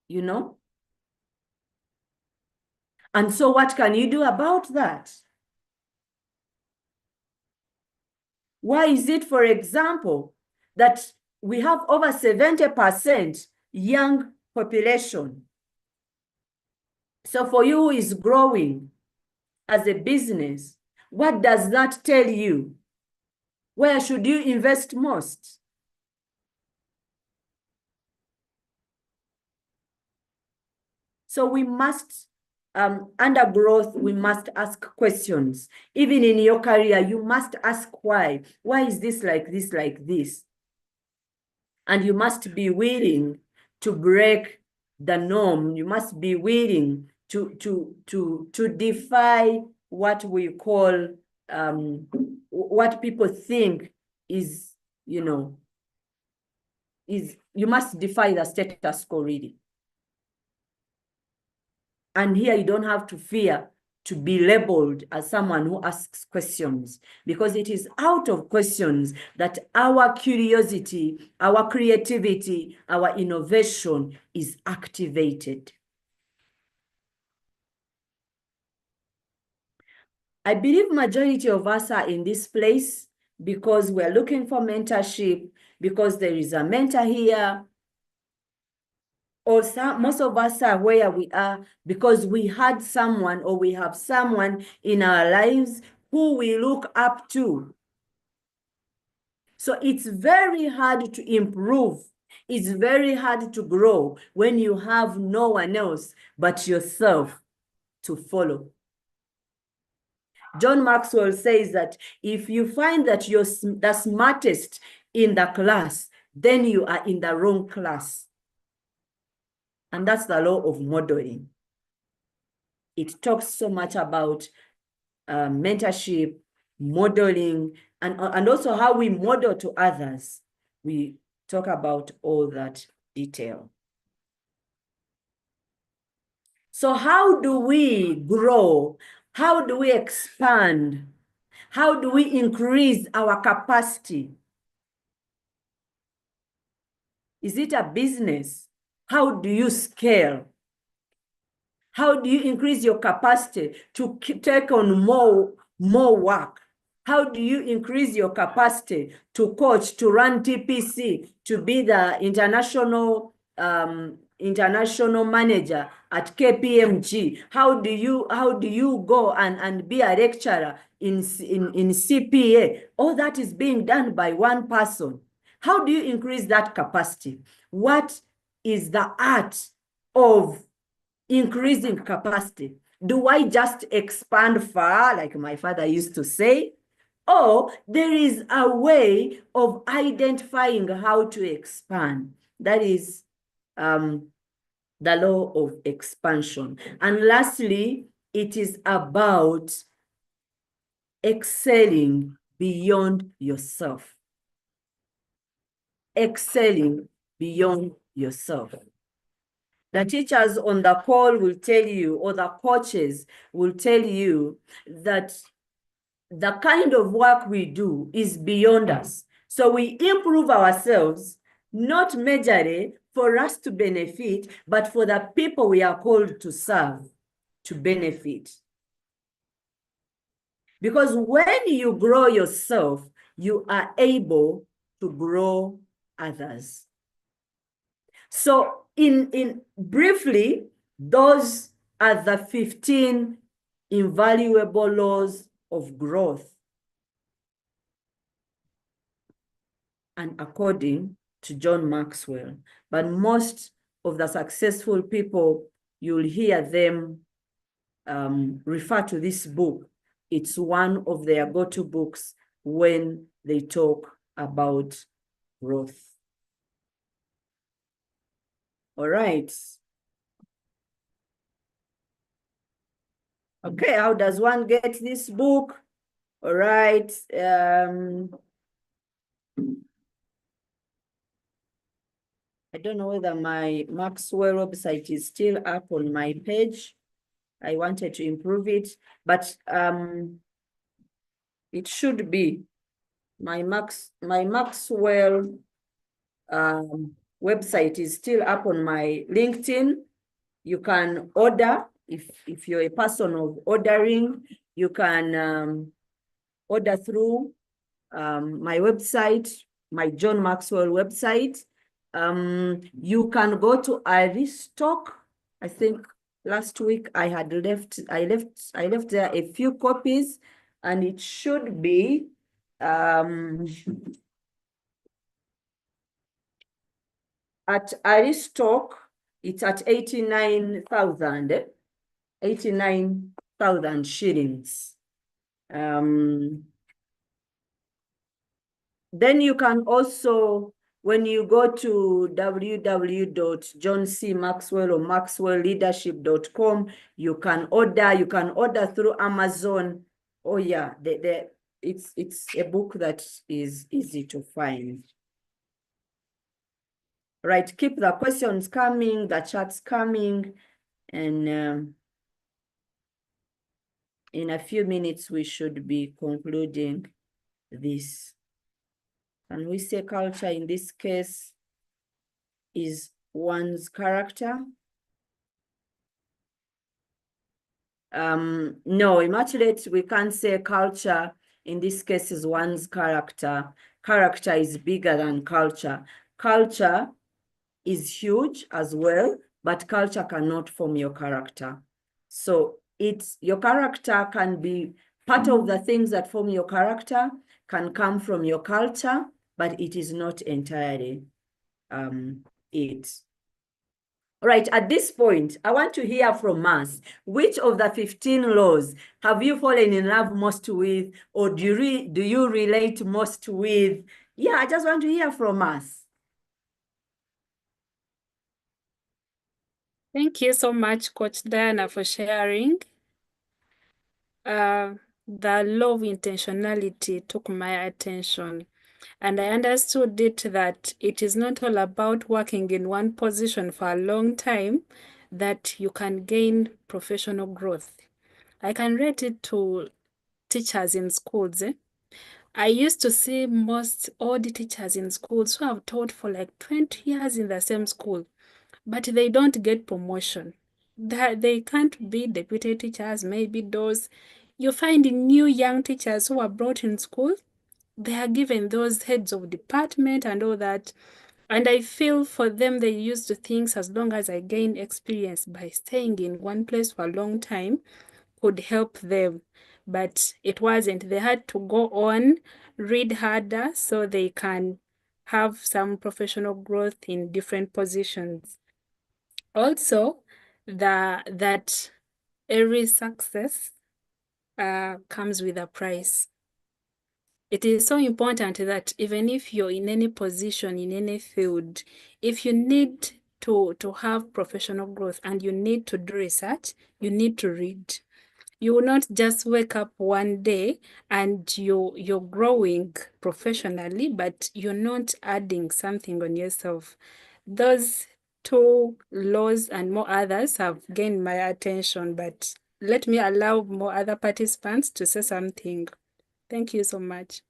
You know? And so what can you do about that? Why is it, for example, that we have over 70% young population? So for you who is growing as a business, what does that tell you? Where should you invest most? So we must, under growth, we must ask questions. Even in your career, you must ask why. Why is this like this, like this? And you must be willing to break the norm. You must be willing to defy what we call, what people think is, you must defy the status quo, really. And here you don't have to fear to be labeled as someone who asks questions, because it is out of questions that our curiosity, our creativity, our innovation is activated. I believe majority of us are in this place because we're looking for mentorship, because there is a mentor here. Or most of us are where we are because we had someone, or we have someone in our lives who we look up to. So it's very hard to improve. It's very hard to grow when you have no one else but yourself to follow. John Maxwell says that if you find that you're the smartest in the class, then you are in the wrong class. And that's the law of modeling. It talks so much about mentorship, modeling, and also how we model to others. We talk about all that detail. So how do we grow? How do we expand? How do we increase our capacity? Is it a business? How do you scale? How do you increase your capacity to take on more work? How do you increase your capacity to coach, to run TPC, to be the international manager at KPMG? How do you go and be a lecturer in CPA? All that is being done by one person. How do you increase that capacity? What is the art of increasing capacity? Do I just expand far, like my father used to say? Or there is a way of identifying how to expand? That is the law of expansion. And lastly, it is about excelling beyond yourself. Excelling beyond yourself. The teachers on the call will tell you, or the coaches will tell you, that the kind of work we do is beyond us. So we improve ourselves, not majorly for us to benefit, but for the people we are called to serve to benefit. Because when you grow yourself, you are able to grow others. So in briefly, those are the 15 invaluable laws of growth. And according to John Maxwell, but most of the successful people, you'll hear them refer to this book. It's one of their go-to books when they talk about growth. All right. Okay, how does one get this book? All right. I don't know whether my Maxwell website is still up on my page. I wanted to improve it, but it should be. My Maxwell website is still up on my LinkedIn. You can order, if you're a person of ordering, you can order through my website, my John Maxwell website. You can go to Aristoc. I think last week I left there a few copies, and it should be at Aristoc. It's at 89,000 shillings. Then you can also, when you go to www.johncmaxwell or maxwellleadership.com, you can order through Amazon. Oh yeah, it's a book that is easy to find. Right, keep the questions coming, the chats coming, and in a few minutes we should be concluding this. And we say culture in this case is one's character. No, immaculate, we can't say culture in this case is one's character. Character is bigger than culture. Culture is huge as well, but culture cannot form your character. So your character can be part of the things that form your character, can come from your culture, but it is not entirely it. All right, at this point, I want to hear from us. Which of the 15 laws have you fallen in love most with, or do you relate most with? Yeah, I just want to hear from us. Thank you so much, Coach Diana, for sharing. The law of intentionality took my attention, and I understood it that it is not all about working in one position for a long time, that you can gain professional growth. I can rate it to teachers in schools. I used to see most old teachers in schools who have taught for like 20 years in the same school, but they don't get promotion. They can't be deputy teachers, maybe those. You find new young teachers who are brought in school, they are given those heads of department and all that. And I feel for them, they used to think as long as I gain experience by staying in one place for a long time could help them. But it wasn't. They had to go on, read harder so they can have some professional growth in different positions. Also, that every success comes with a price. It is so important that even if you're in any position, in any field, if you need to have professional growth and you need to do research, you need to read. You will not just wake up one day and you're growing professionally, but you're not adding something on yourself. Those two laws and more others have gained my attention, but let me allow more other participants to say something. Thank you so much.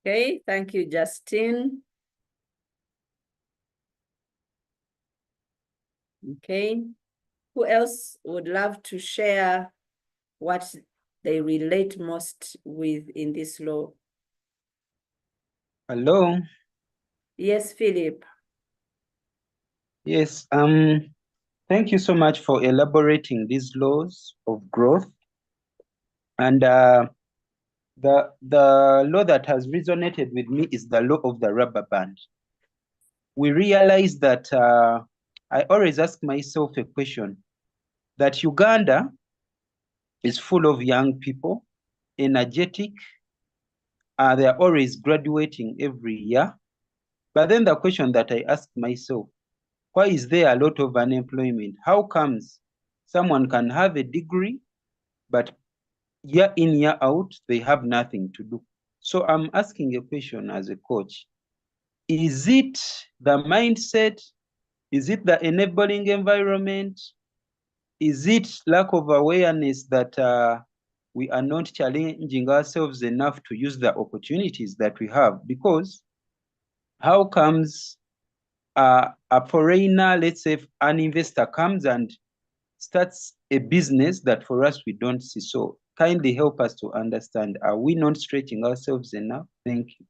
Okay, thank you, Justine. Okay, who else would love to share what they relate most with in this law? Hello. Yes, Philip. Yes. Thank you so much for elaborating these laws of growth. And the law that has resonated with me is the law of the rubber band. We realize that I always ask myself a question, that Uganda is full of young people, energetic. They're always graduating every year. But then the question that I ask myself, why is there a lot of unemployment? How comes someone can have a degree, but year in, year out, they have nothing to do? So I'm asking a question as a coach. Is it the mindset? Is it the enabling environment? Is it lack of awareness that we are not challenging ourselves enough to use the opportunities that we have? Because how comes a foreigner, let's say an investor comes and starts a business that for us we don't see? So kindly help us to understand, are we not stretching ourselves enough? Thank you.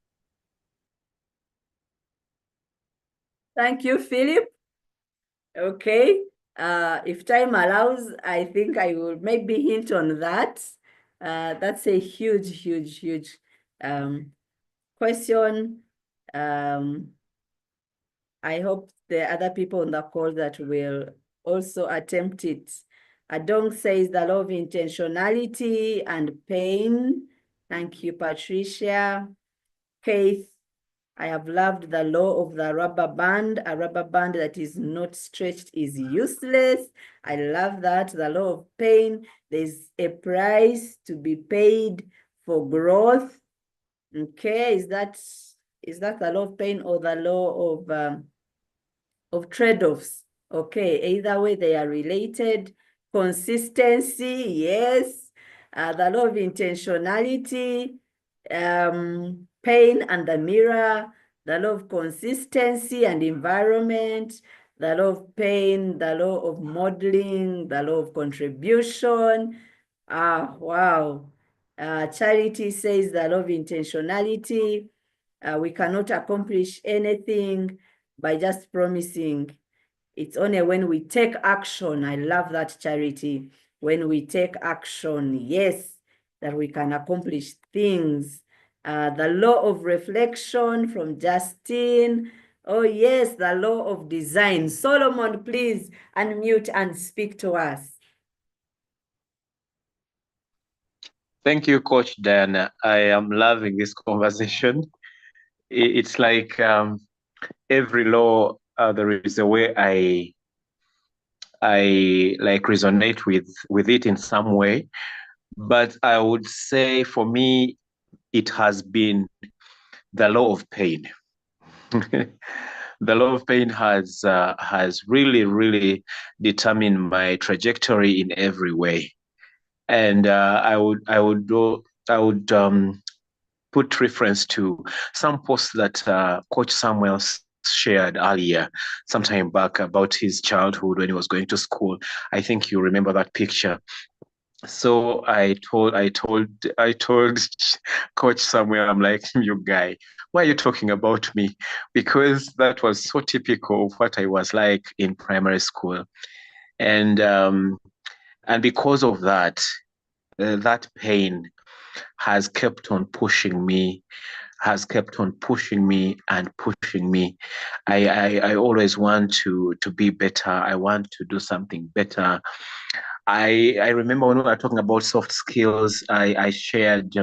Thank you, Philip. Okay, if time allows, I think I will maybe hint on that. That's a huge question. I hope there are other people on the call that will also attempt it. Adong says the law of intentionality and pain. Thank you, Patricia. Keith, I have loved the law of the rubber band. A rubber band that is not stretched is useless. I love that. The law of pain, there's a price to be paid for growth. Okay, is that the law of pain or the law of trade-offs? Okay, either way they are related. Consistency, yes. The law of intentionality, pain and the mirror, the law of consistency and environment, the law of pain, the law of modeling, the law of contribution. Wow. Charity says the law of intentionality. We cannot accomplish anything by just promising. It's only when we take action. I love that, Charity. When we take action, yes, that we can accomplish things. The law of reflection from Justine. Oh, yes, the law of design. Solomon, please unmute and speak to us. Thank you, Coach Diana. I am loving this conversation. It's like every law, there is a way I like resonate with it in some way. But I would say for me, it has been the law of pain. The law of pain has really determined my trajectory in every way. And I would put reference to some posts that Coach Samuel shared earlier, sometime back, about his childhood when he was going to school. I think you remember that picture. So I told Coach Samuel, I'm like, you guy, why are you talking about me? Because that was so typical of what I was like in primary school. And because of that, that pain has kept on pushing me, and pushing me. I always want to be better. I want to do something better. I remember when we were talking about soft skills, I shared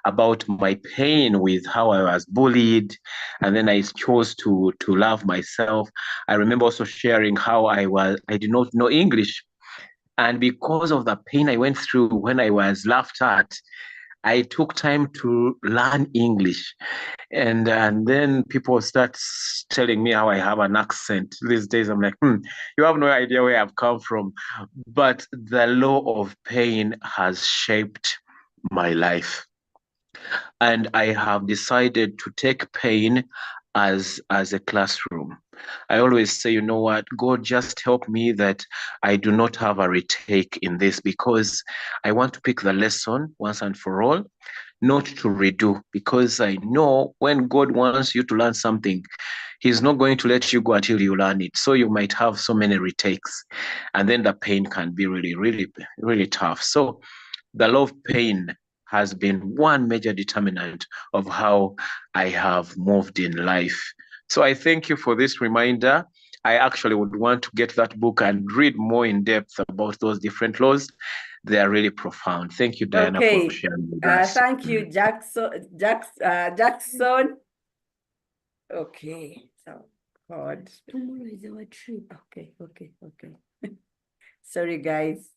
about my pain with how I was bullied, and then I chose to love myself. I remember also sharing how I did not know English, and because of the pain I went through when I was laughed at, I took time to learn English. And then people start telling me how I have an accent. These days, I'm like, you have no idea where I've come from. But the law of pain has shaped my life. And I have decided to take pain as a classroom. I always say, you know what, God, just help me that I do not have a retake in this, because I want to pick the lesson once and for all, not to redo, because I know when God wants you to learn something, He's not going to let you go until you learn it. So you might have so many retakes, and then the pain can be really, really, really tough. So the law of pain has been one major determinant of how I have moved in life. So I thank you for this reminder. I actually would want to get that book and read more in depth about those different laws. They are really profound. Thank you, Diana, for sharing with us. Thank you, Jackson. Okay, so God. Tomorrow is our trip. Okay. Sorry, guys.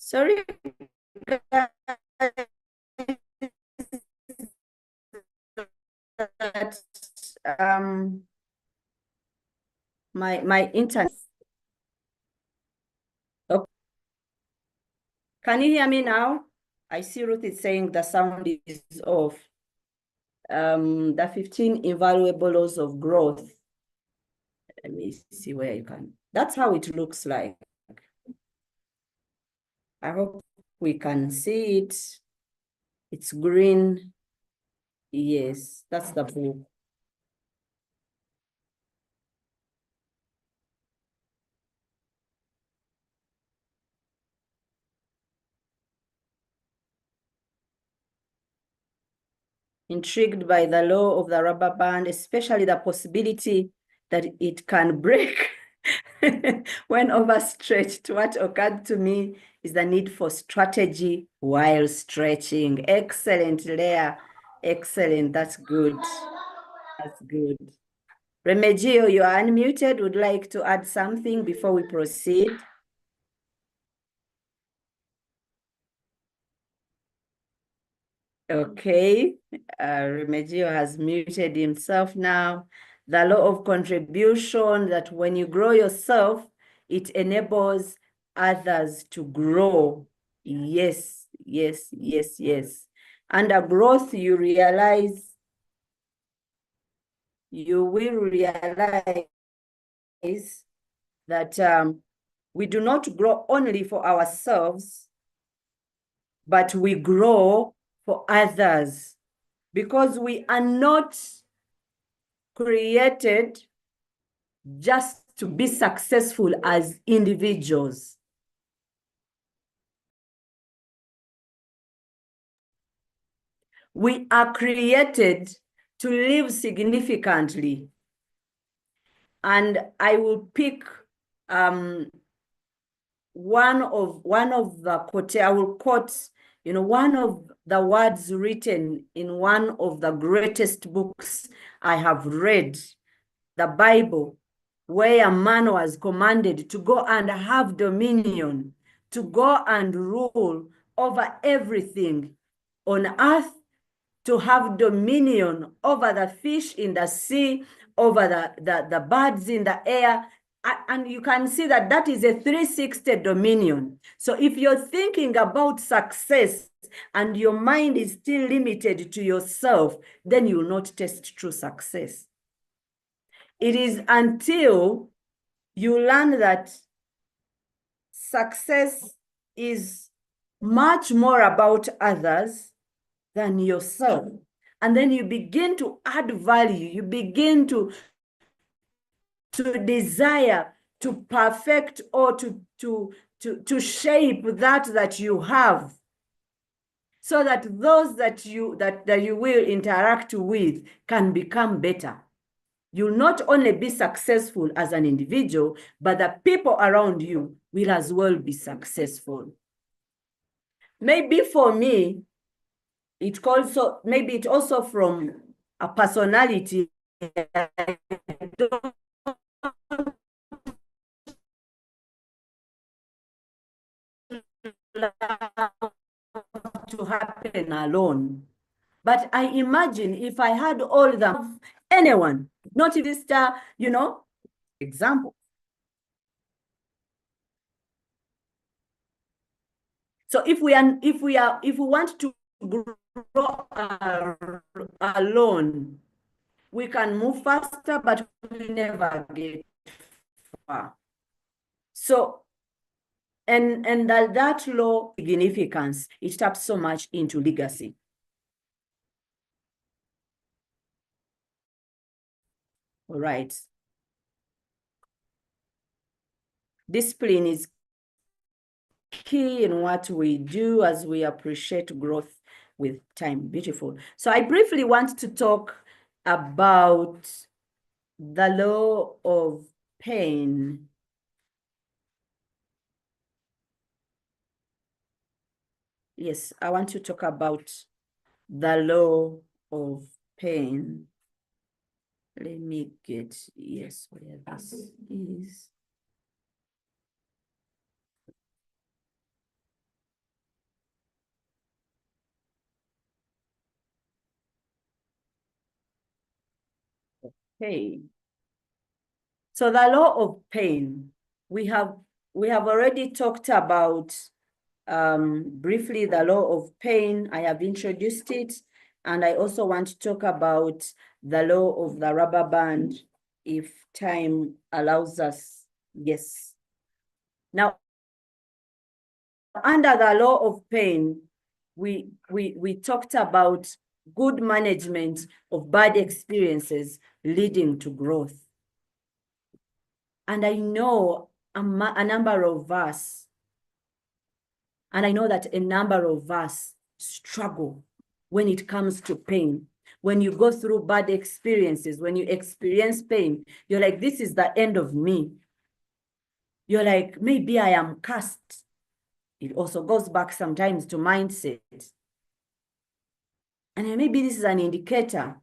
Sorry, that my internet. Okay. Can you hear me now? I see Ruth is saying the sound is off. The 15 invaluable laws of growth. Let me see where you can. That's how it looks like. I hope we can see it. It's green. Yes, that's the book. Intrigued by the law of the rubber band, especially the possibility that it can break when overstretched. What occurred to me is the need for strategy while stretching. Excellent, Leah. Excellent. That's good. That's good. Remigio, you are unmuted. Would like to add something before we proceed? Okay, Remigio has muted himself now. The law of contribution, that when you grow yourself, it enables others to grow. Yes, yes, yes, yes. Under growth, you will realize that we do not grow only for ourselves, but we grow for others, because we are not created just to be successful as individuals. We are created to live significantly. And I will pick one of the quote. I will quote, one of the words written in one of the greatest books I have read, the Bible, where a man was commanded to go and have dominion, to go and rule over everything on earth, to have dominion over the fish in the sea, over the birds in the air. And you can see that that is a 360 dominion. So if you're thinking about success and your mind is still limited to yourself, then you will not taste true success. It is until you learn that success is much more about others than yourself. And then you begin to add value. You begin to desire to perfect or to shape that you have, so that those that you will interact with can become better. You'll not only be successful as an individual, but the people around you will as well be successful. Maybe for me, it also from a personality. To happen alone. But I imagine if I had all the anyone, not this example. So if we want to grow alone, we can move faster, but we never get far. So, and that law significance, it taps so much into legacy. All right. Discipline is key in what we do as we appreciate growth with time. Beautiful. So I briefly want to talk about the law of pain. Yes, I want to talk about the law of pain. Let me get, yes, where this is. Okay. So the law of pain, we have already talked about briefly the law of pain. I have introduced it, and I also want to talk about the law of the rubber band if time allows us. Yes. Now, under the law of pain, we talked about good management of bad experiences leading to growth. And I know a number of us, and I know that a number of us struggle when it comes to pain. When you go through bad experiences, when you experience pain, you're like, this is the end of me. You're like, maybe I am cursed. It also goes back sometimes to mindset. And maybe this is an indicator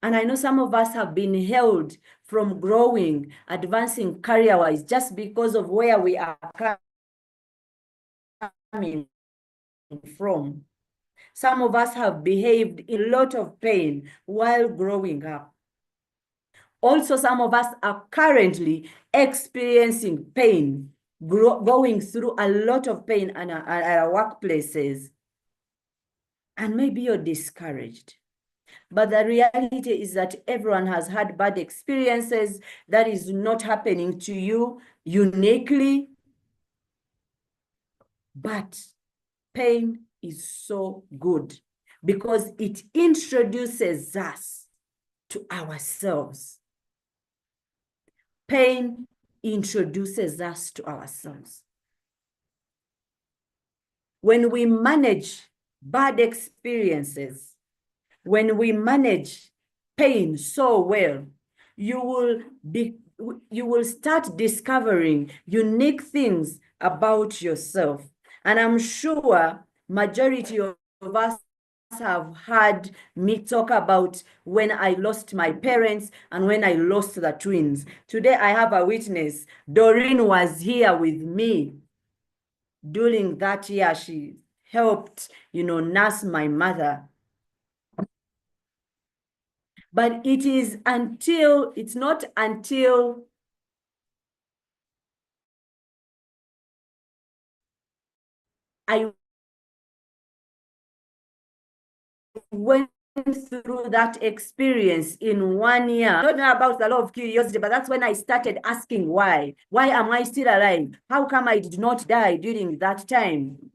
And I know some of us have been held from growing, advancing career-wise just because of where we are coming from. Some of us have behaved in a lot of pain while growing up. Also, some of us are currently experiencing pain, going through a lot of pain at our workplaces. And maybe you're discouraged. But the reality is that everyone has had bad experiences. That is not happening to you uniquely. But pain is so good because it introduces us to ourselves. Pain introduces us to ourselves. When we manage bad experiences, when we manage pain so well, you will start discovering unique things about yourself. And I'm sure majority of us have heard me talk about when I lost my parents and when I lost the twins. Today I have a witness. Doreen was here with me during that year. She helped, nurse my mother. But it's not until I went through that experience in 1 year. I don't know about the law of curiosity, but that's when I started asking why. Why am I still alive? How come I did not die during that time?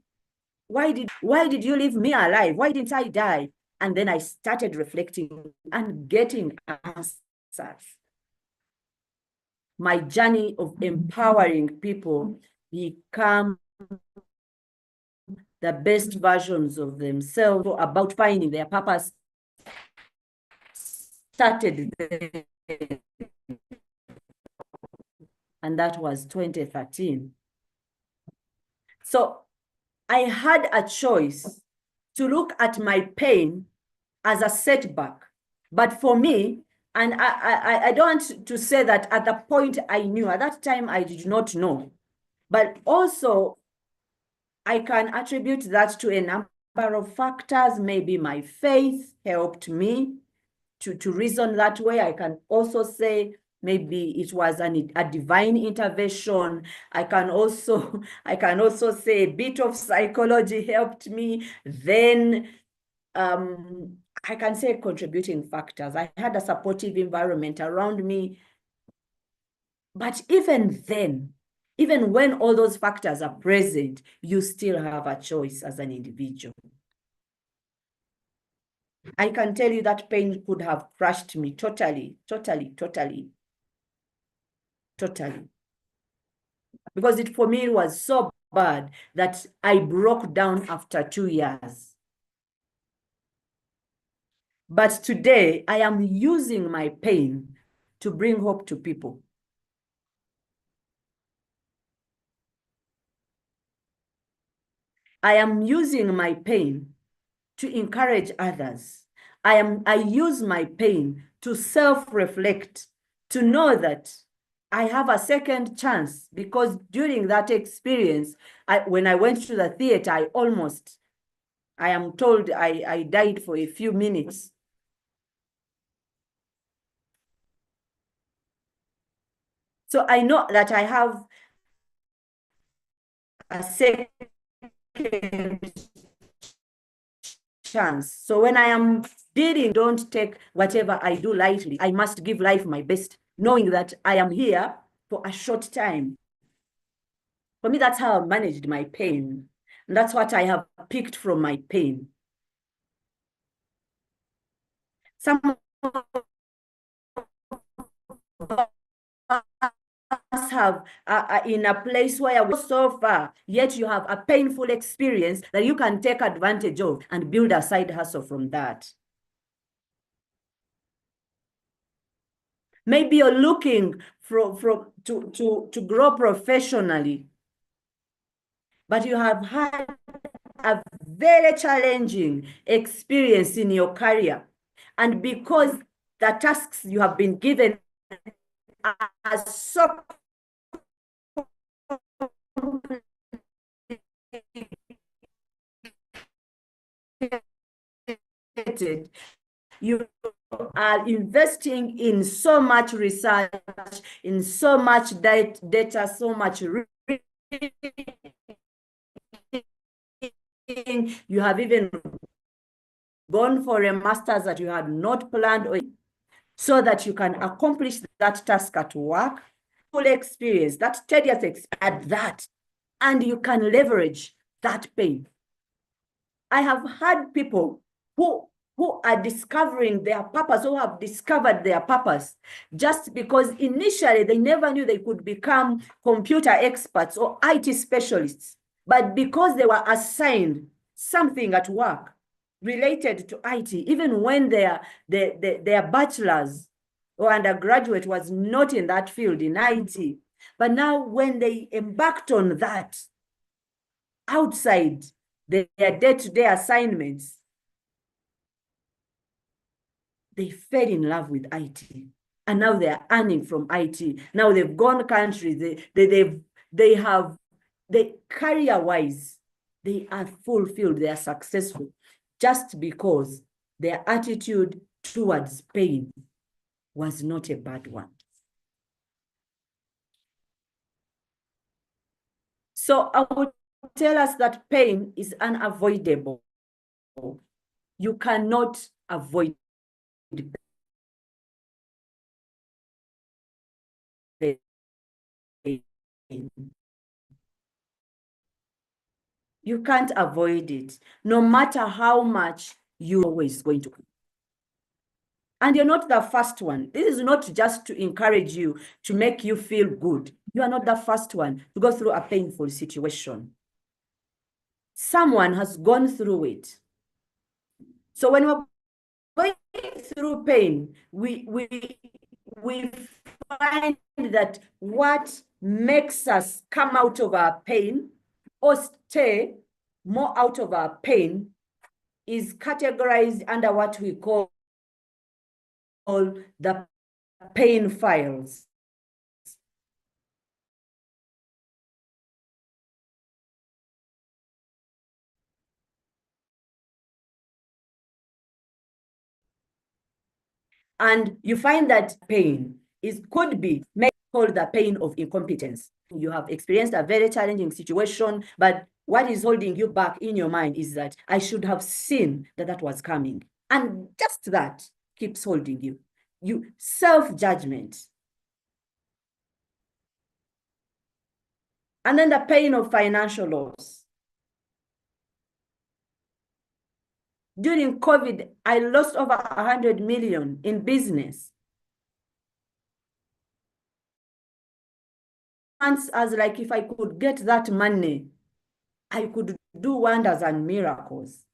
Why did you leave me alive? Why didn't I die? And then I started reflecting and getting answers. My journey of empowering people become the best versions of themselves, about finding their purpose, started there. And that was 2013. So I had a choice to look at my pain as a setback. But for me, and I don't want to say that at the point I knew, at that time I did not know. But also, I can attribute that to a number of factors. Maybe my faith helped me to reason that way. I can also say maybe it was a divine intervention. I can also say a bit of psychology helped me. Then I can say contributing factors. I had a supportive environment around me. But even then, even when all those factors are present, you still have a choice as an individual. I can tell you that pain could have crushed me totally. Because for me, it was so bad that I broke down after 2 years. But today, I am using my pain to bring hope to people. I am using my pain to encourage others. I use my pain to self-reflect, to know that I have a second chance, because during that experience, when I went to the theater, I am told I died for a few minutes. So I know that I have a second chance. So when I am dealing, don't take whatever I do lightly. I must give life my best, knowing that I am here for a short time. For me, that's how I managed my pain. And that's what I have picked from my pain. Some of us have in a place where we're so far, yet you have a painful experience that you can take advantage of and build a side hustle from that. Maybe you're looking to grow professionally, but you have had a very challenging experience in your career. And because the tasks you have been given are so complicated. You are investing in so much research, in so much data, so much you have even gone for a master's that you had not planned, or so that you can accomplish that task at work, full experience, that tedious experience at that, and you can leverage that pain. I have had people who are discovering their purpose, who have discovered their purpose, just because initially they never knew they could become computer experts or IT specialists, but because they were assigned something at work related to IT, even when their bachelor's or undergraduate was not in that field in IT. But now when they embarked on that outside their day-to-day assignments, they fell in love with IT. And now they are earning from IT. Now they've gone countries, they career-wise, they are fulfilled, they are successful, just because their attitude towards pain was not a bad one. So I would tell us that pain is unavoidable. You cannot avoid pain. You can't avoid it, no matter how much you're always going to. And you're not the first one. This is not just to encourage you, to make you feel good. You are not the first one to go through a painful situation. Someone has gone through it. So when we're going through pain, we find that what makes us come out of our pain or stay more out of our pain is categorized under what we call the pain files. And you find that pain could be called the pain of incompetence. You have experienced a very challenging situation, but what is holding you back in your mind is that I should have seen that that was coming. And just that keeps holding you. Self-judgment. And then the pain of financial loss. During COVID, I lost over 100 million in business. As like, if I could get that money, I could do wonders and miracles.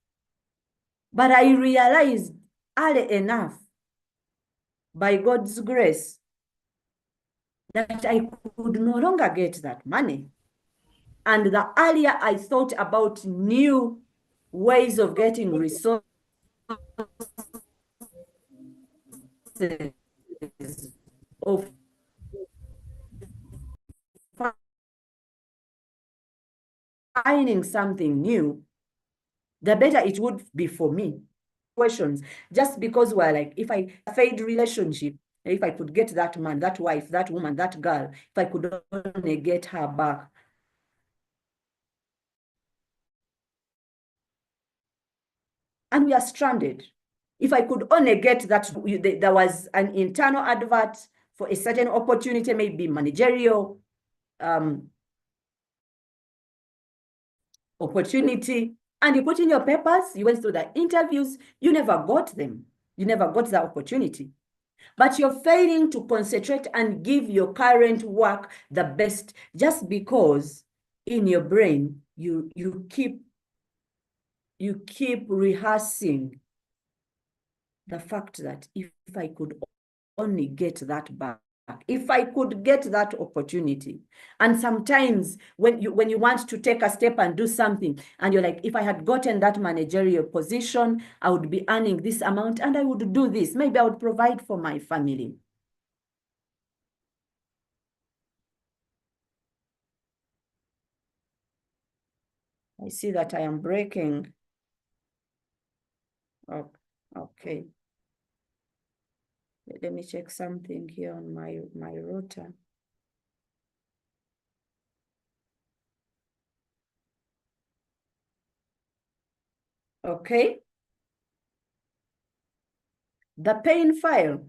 But I realized early enough, by God's grace, that I could no longer get that money. And the earlier I thought about new ways of getting resources, of finding something new, the better it would be for me. Questions, just because we're like, if I failed relationship, if I could get that man, that wife, that woman, that girl, if I could only get her back. And we are stranded. If I could only get that, there was an internal advert for a certain opportunity, maybe managerial opportunity, and you put in your papers, you went through the interviews, you never got them. You never got the opportunity. But you're failing to concentrate and give your current work the best, just because in your brain, you keep rehearsing the fact that if I could only get that back, if I could get that opportunity. And sometimes when you want to take a step and do something, and you're like, if I had gotten that managerial position, I would be earning this amount and I would do this. Maybe I would provide for my family. I see that I am breaking. Oh, okay. Let me check something here on my router. Okay. The pain file.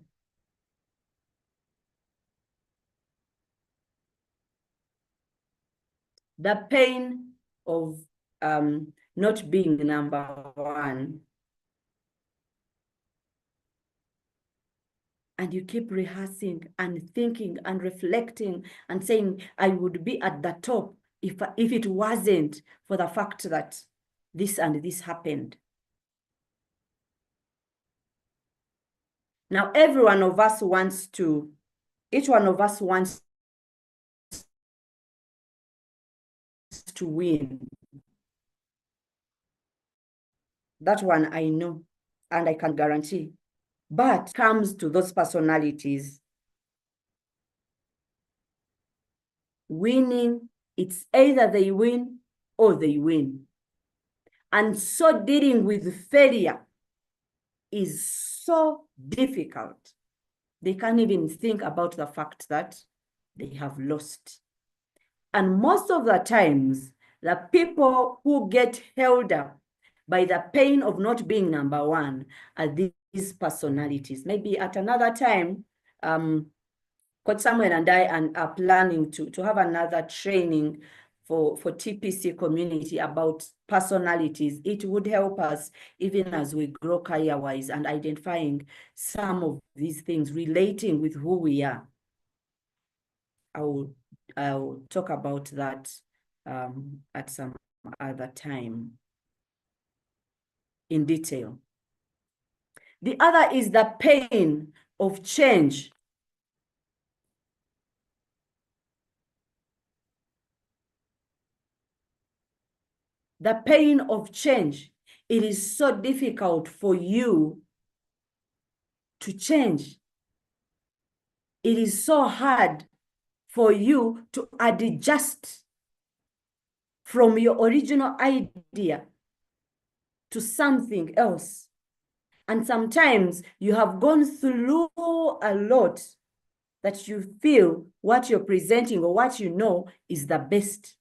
The pain of not being number one. And you keep rehearsing and thinking and reflecting and saying, I would be at the top if it wasn't for the fact that this and this happened. Now, each one of us wants to win. That one I know and I can guarantee. But comes to those personalities, winning, it's either they win or they win. And so dealing with failure is so difficult. They can't even think about the fact that they have lost. And most of the times, the people who get held up by the pain of not being number one are these personalities. Maybe at another time, Coach Samuel and I are planning to have another training for TPC community about personalities. It would help us even as we grow career-wise and identifying some of these things relating with who we are. I'll talk about that at some other time in detail. The other is the pain of change. The pain of change. It is so difficult for you to change. It is so hard for you to adjust from your original idea to something else. And sometimes you have gone through a lot that you feel what you're presenting or what you know is the best.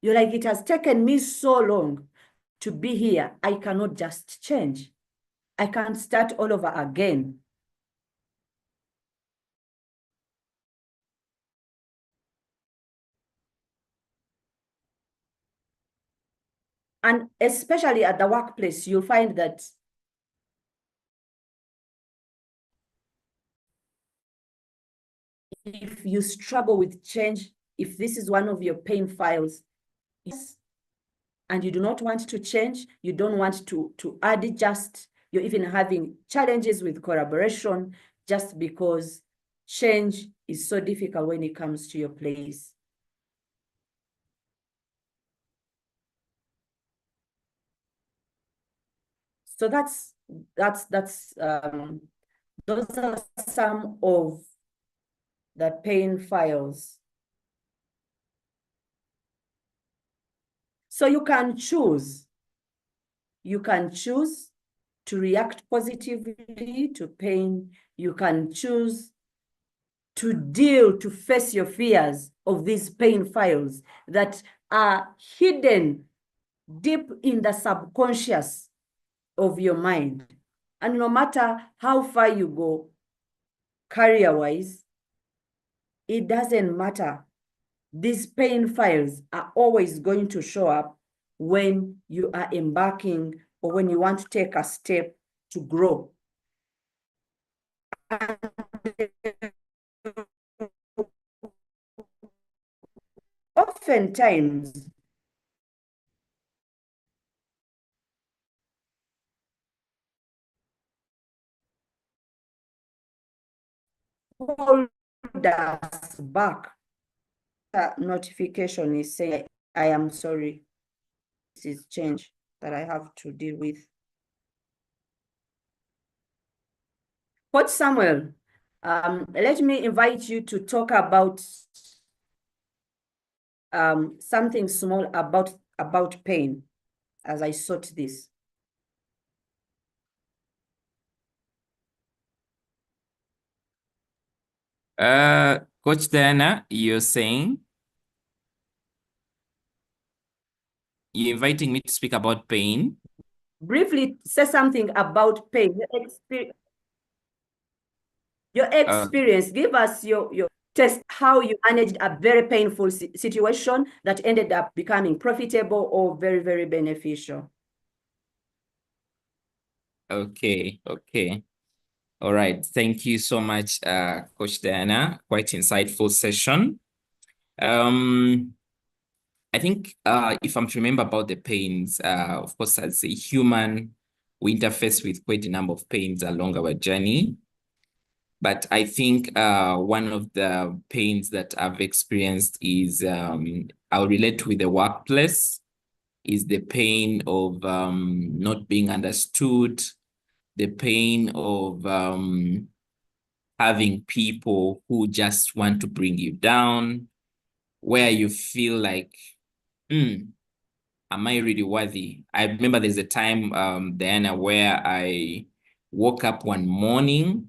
You're like, it has taken me so long to be here. I cannot just change. I can't start all over again. And especially at the workplace, you'll find that if you struggle with change, if this is one of your pain files, and you do not want to change, you don't want to adjust, you're even having challenges with collaboration just because change is so difficult when it comes to your place. So those are some of the pain files. So you can choose. You can choose to react positively to pain. You can choose to face your fears of these pain files that are hidden deep in the subconscious of your mind. And no matter how far you go, career-wise, it doesn't matter. These pain files are always going to show up when you are embarking or when you want to take a step to grow. Oftentimes, hold us back. Notification is saying, I am sorry. This is change that I have to deal with. Coach Samuel, let me invite you to talk about something small about pain as I sort this. Coach Diana, you're saying you're inviting me to speak about pain? Briefly say something about pain, your experience. Give us your test, how you managed a very painful situation that ended up becoming profitable or very, very beneficial. Okay. All right. Thank you so much, Coach Diana. Quite insightful session. I think if I'm to remember about the pains, of course, as a human, we interface with quite a number of pains along our journey. But I think one of the pains that I've experienced is I'll relate with the workplace, is the pain of not being understood, the pain of having people who just want to bring you down, where you feel like, am I really worthy? I remember there's a time, Diana, where I woke up one morning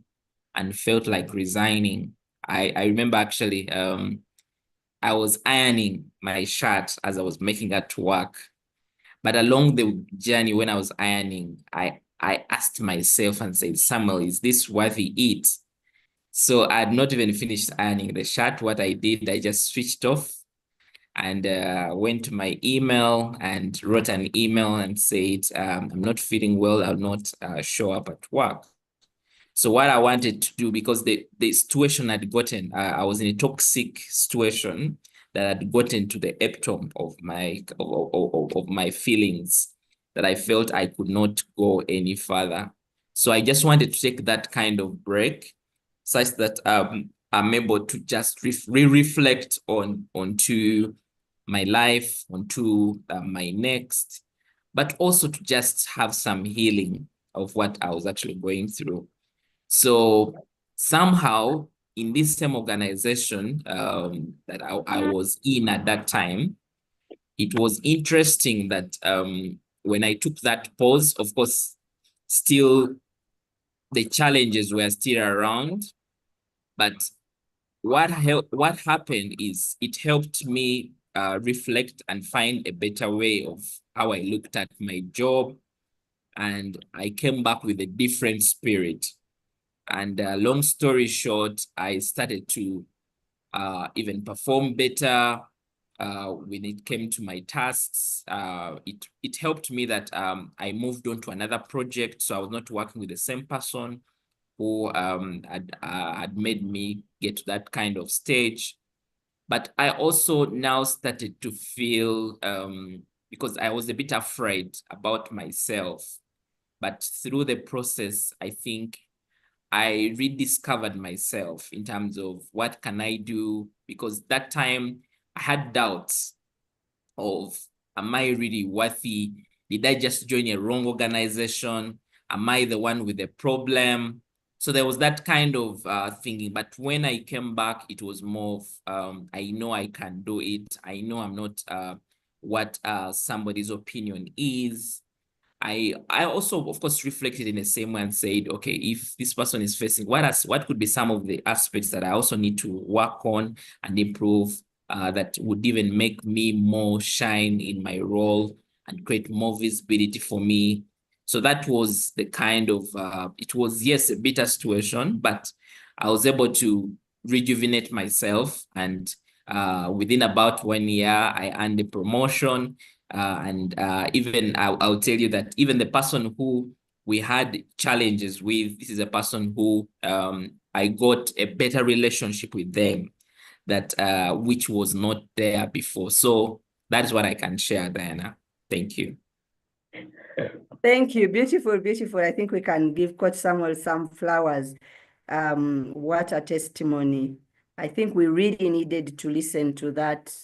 and felt like resigning. I remember actually, I was ironing my shirt as I was making it to work. But along the journey, when I was ironing, I asked myself and said, Samuel, is this worthy it? So I had not even finished ironing the shirt. What I did, I just switched off and went to my email and wrote an email and said, I'm not feeling well, I'll not show up at work. So what I wanted to do, because the situation had gotten, I was in a toxic situation that had gotten to the epitome of my feelings, that I felt I could not go any further. So I just wanted to take that kind of break, such that I'm able to just reflect onto my life, onto my next, but also to just have some healing of what I was actually going through. So somehow in this same organization that I was in at that time, it was interesting that when I took that pause, of course, still the challenges were still around, but what happened is it helped me reflect and find a better way of how I looked at my job, and I came back with a different spirit. And long story short, I started to even perform better when it came to my tasks. It helped me that I moved on to another project, so I was not working with the same person who had made me get to that kind of stage. But I also now started to feel, because I was a bit afraid about myself, but through the process, I think I rediscovered myself in terms of what can I do, because that time I had doubts of, am I really worthy? Did I just join a wrong organization? Am I the one with the problem? So there was that kind of thinking. But when I came back, it was more of, I know I can do it. I know I'm not what somebody's opinion is. I also, of course, reflected in the same way and said, okay, if this person is facing, what could be some of the aspects that I also need to work on and improve that would even make me more shine in my role and create more visibility for me. So that was the kind of, it was, yes, a bitter situation, but I was able to rejuvenate myself. And within about 1 year, I earned a promotion. And even I'll tell you that even the person who we had challenges with, this is a person who I got a better relationship with them, that which was not there before. So that is what I can share, Diana. Thank you. Thank you. Beautiful, beautiful. I think we can give Coach Samuel some flowers. What a testimony. I think we really needed to listen to that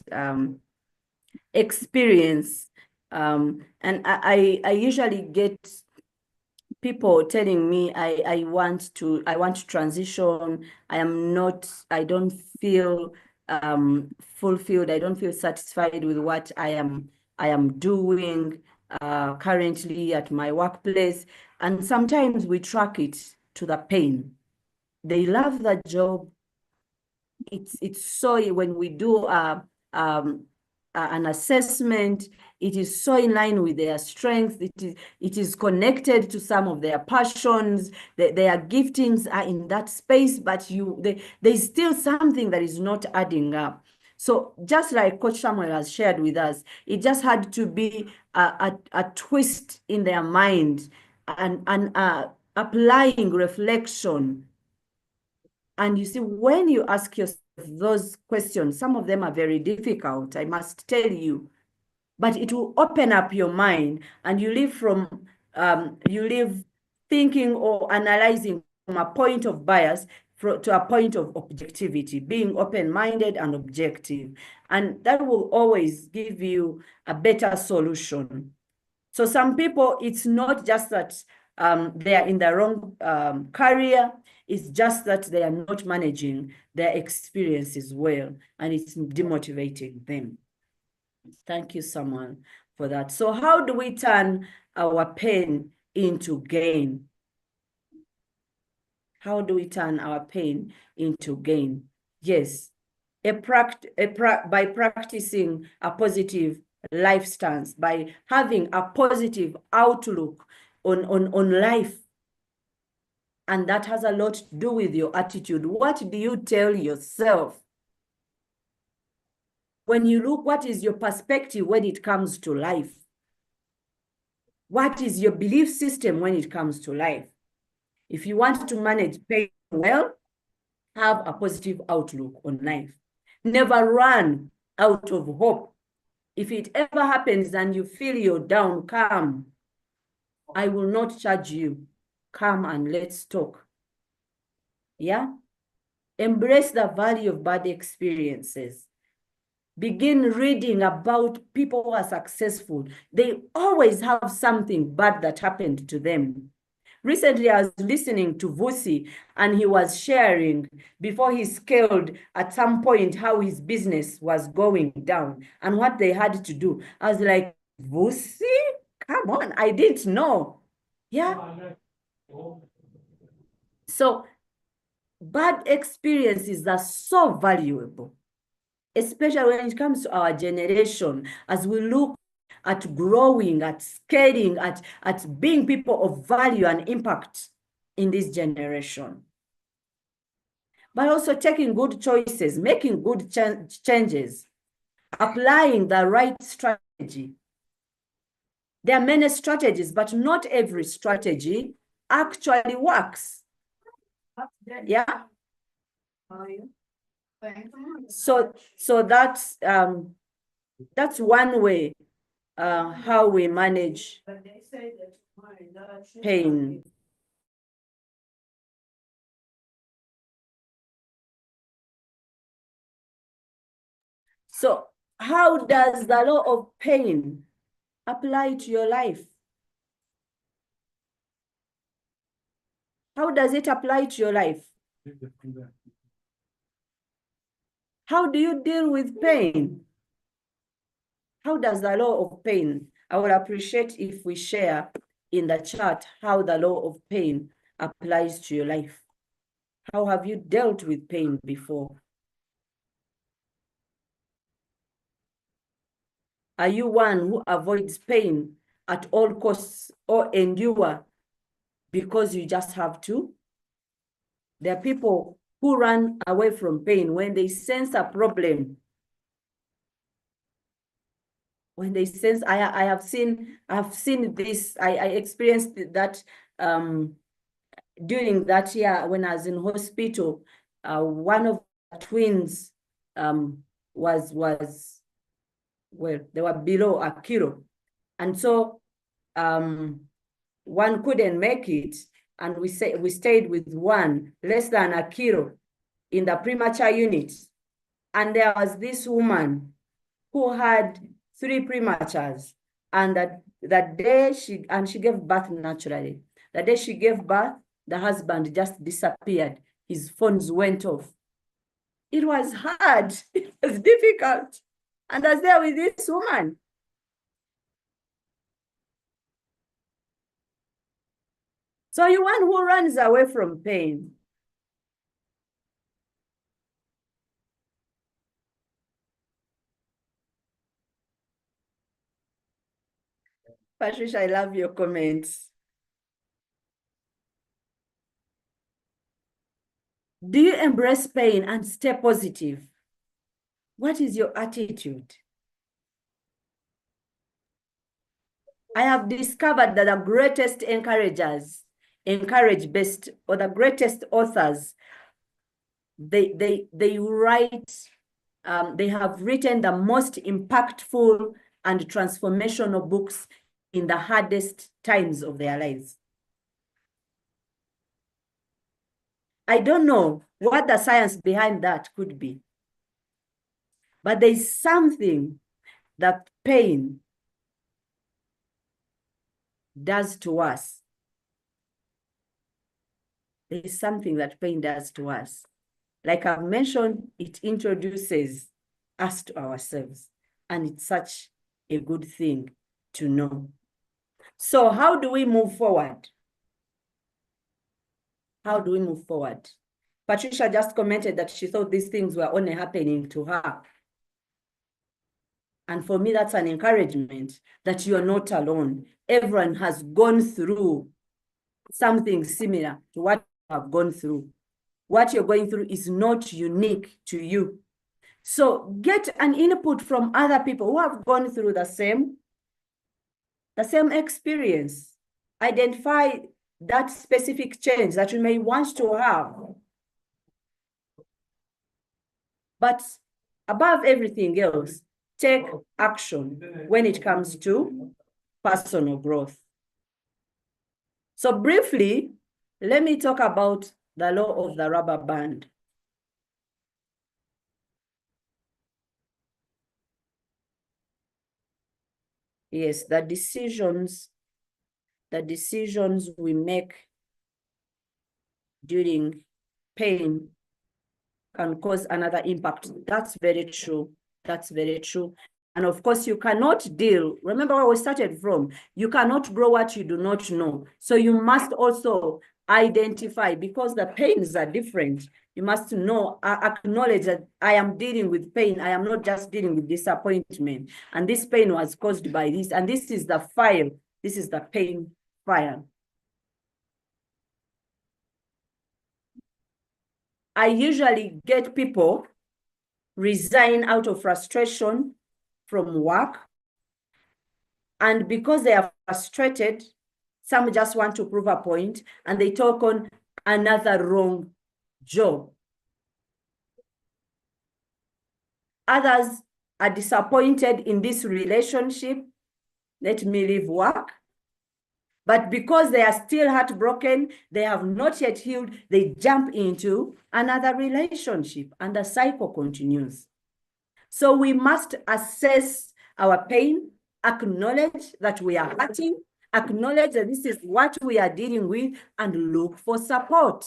experience. And I usually get people telling me I want to transition. I don't feel fulfilled. I don't feel satisfied with what I am doing currently at my workplace. And sometimes we track it to the pain. They love that job. It's so when we do an assessment, it is so in line with their strengths. It is connected to some of their passions. Their giftings are in that space, but there's still something that is not adding up. So just like Coach Samuel has shared with us, it just had to be a twist in their mind and applying reflection. And you see, when you ask yourself those questions, some of them are very difficult, I must tell you, but it will open up your mind, and you live thinking or analyzing from a point of bias to a point of objectivity, being open-minded and objective. And that will always give you a better solution. So some people, it's not just that they are in the wrong career, it's just that they are not managing their experiences well, and it's demotivating them. Thank you, Samuel, for that. So how do we turn our pain into gain? How do we turn our pain into gain? Yes, by practicing a positive life stance, by having a positive outlook on life. And that has a lot to do with your attitude. What do you tell yourself? When you look, what is your perspective when it comes to life? What is your belief system when it comes to life? If you want to manage pain well, have a positive outlook on life. Never run out of hope. If it ever happens and you feel you're down, come. I will not charge you. Come and let's talk. Yeah? Embrace the value of bad experiences. Begin reading about people who are successful. They always have something bad that happened to them. Recently, I was listening to Vusi, and he was sharing before he scaled at some point how his business was going down and what they had to do. I was like, Vusi, come on, I didn't know. Yeah. So bad experiences are so valuable, especially when it comes to our generation, as we look at growing, at scaling, at being people of value and impact in this generation. But also taking good choices, making good changes, applying the right strategy. There are many strategies, but not every strategy actually works. Yeah. So that's one way how we manage pain. So how does the law of pain apply to your life? How does it apply to your life? How do you deal with pain? How does the law of pain? I would appreciate if we share in the chat how the law of pain applies to your life. How have you dealt with pain before? Are you one who avoids pain at all costs or endure because you just have to? There are people who run away from pain when they sense a problem. When they sense, I have seen this, I experienced that during that year when I was in hospital. One of the twins was well, they were below a kilo. And so one couldn't make it. and we stayed with one less than a kilo in the premature unit. And there was this woman who had 3 prematures, and that day she gave birth naturally. The day she gave birth, the husband just disappeared. His phones went off. It was hard. It was difficult. And I was there with this woman. So you're one who runs away from pain. Patricia, I love your comments. Do you embrace pain and stay positive? What is your attitude? I have discovered that the greatest encouragers, encourage-based, or the greatest authors, they write, they have written the most impactful and transformational books in the hardest times of their lives. I don't know what the science behind that could be, but there's something that pain does to us. There is something that pain does to us. Like I've mentioned, it introduces us to ourselves, and it's such a good thing to know. So how do we move forward? How do we move forward? Patricia just commented that she thought these things were only happening to her. And for me, that's an encouragement that you are not alone. Everyone has gone through something similar to what you have gone through. What you're going through is not unique to you. So get an input from other people who have gone through the same experience. Identify that specific change that you may want to have. But above everything else, take action when it comes to personal growth. So briefly, let me talk about the law of the rubber band. Yes, the decisions we make during pain can cause another impact. That's very true. That's very true. And of course, you cannot deal, remember where we started from, you cannot grow what you do not know. So you must also identify, because the pains are different. You must know, acknowledge that I am dealing with pain. I am not just dealing with disappointment. And this pain was caused by this. And this is the file. This is the pain file. I usually get people resign out of frustration from work. And because they are frustrated, some just want to prove a point and they talk on another wrong job. Others are disappointed in this relationship. Let me leave work. But because they are still heartbroken, they have not yet healed, they jump into another relationship and the cycle continues. So we must assess our pain, acknowledge that we are hurting, acknowledge that this is what we are dealing with, and look for support.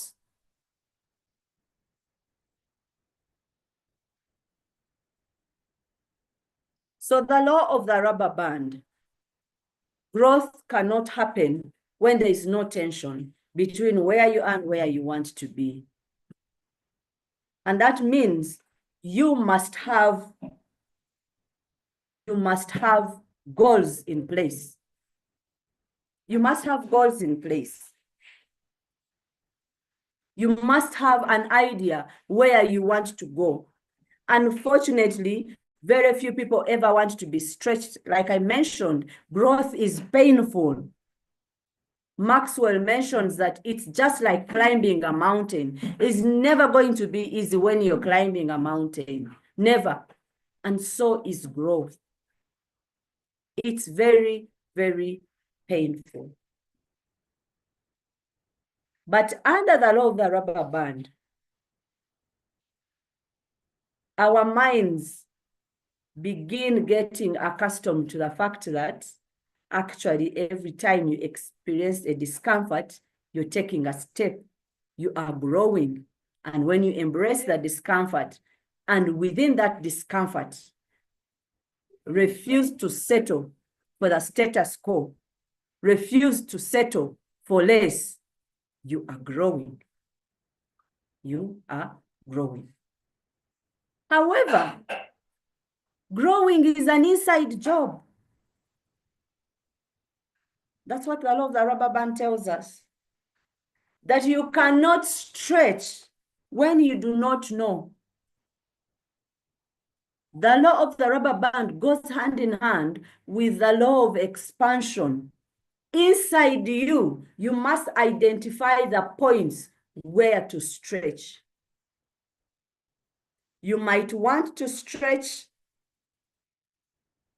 So the law of the rubber band. Growth cannot happen when there is no tension between where you are and where you want to be. And that means you must have goals in place. You must have goals in place. You must have an idea where you want to go. Unfortunately, very few people ever want to be stretched. Like I mentioned, growth is painful. Maxwell mentions that it's just like climbing a mountain. It's never going to be easy when you're climbing a mountain. Never. And so is growth. It's very, very painful. But under the law of the rubber band, our minds begin getting accustomed to the fact that actually every time you experience a discomfort, you're taking a step, you are growing. And when you embrace the discomfort, and within that discomfort, refuse to settle for the status quo, refuse to settle for less, you are growing. You are growing. However, growing is an inside job. That's what the law of the rubber band tells us. That you cannot stretch when you do not know. The law of the rubber band goes hand in hand with the law of expansion. Inside you, you must identify the points where to stretch. You might want to stretch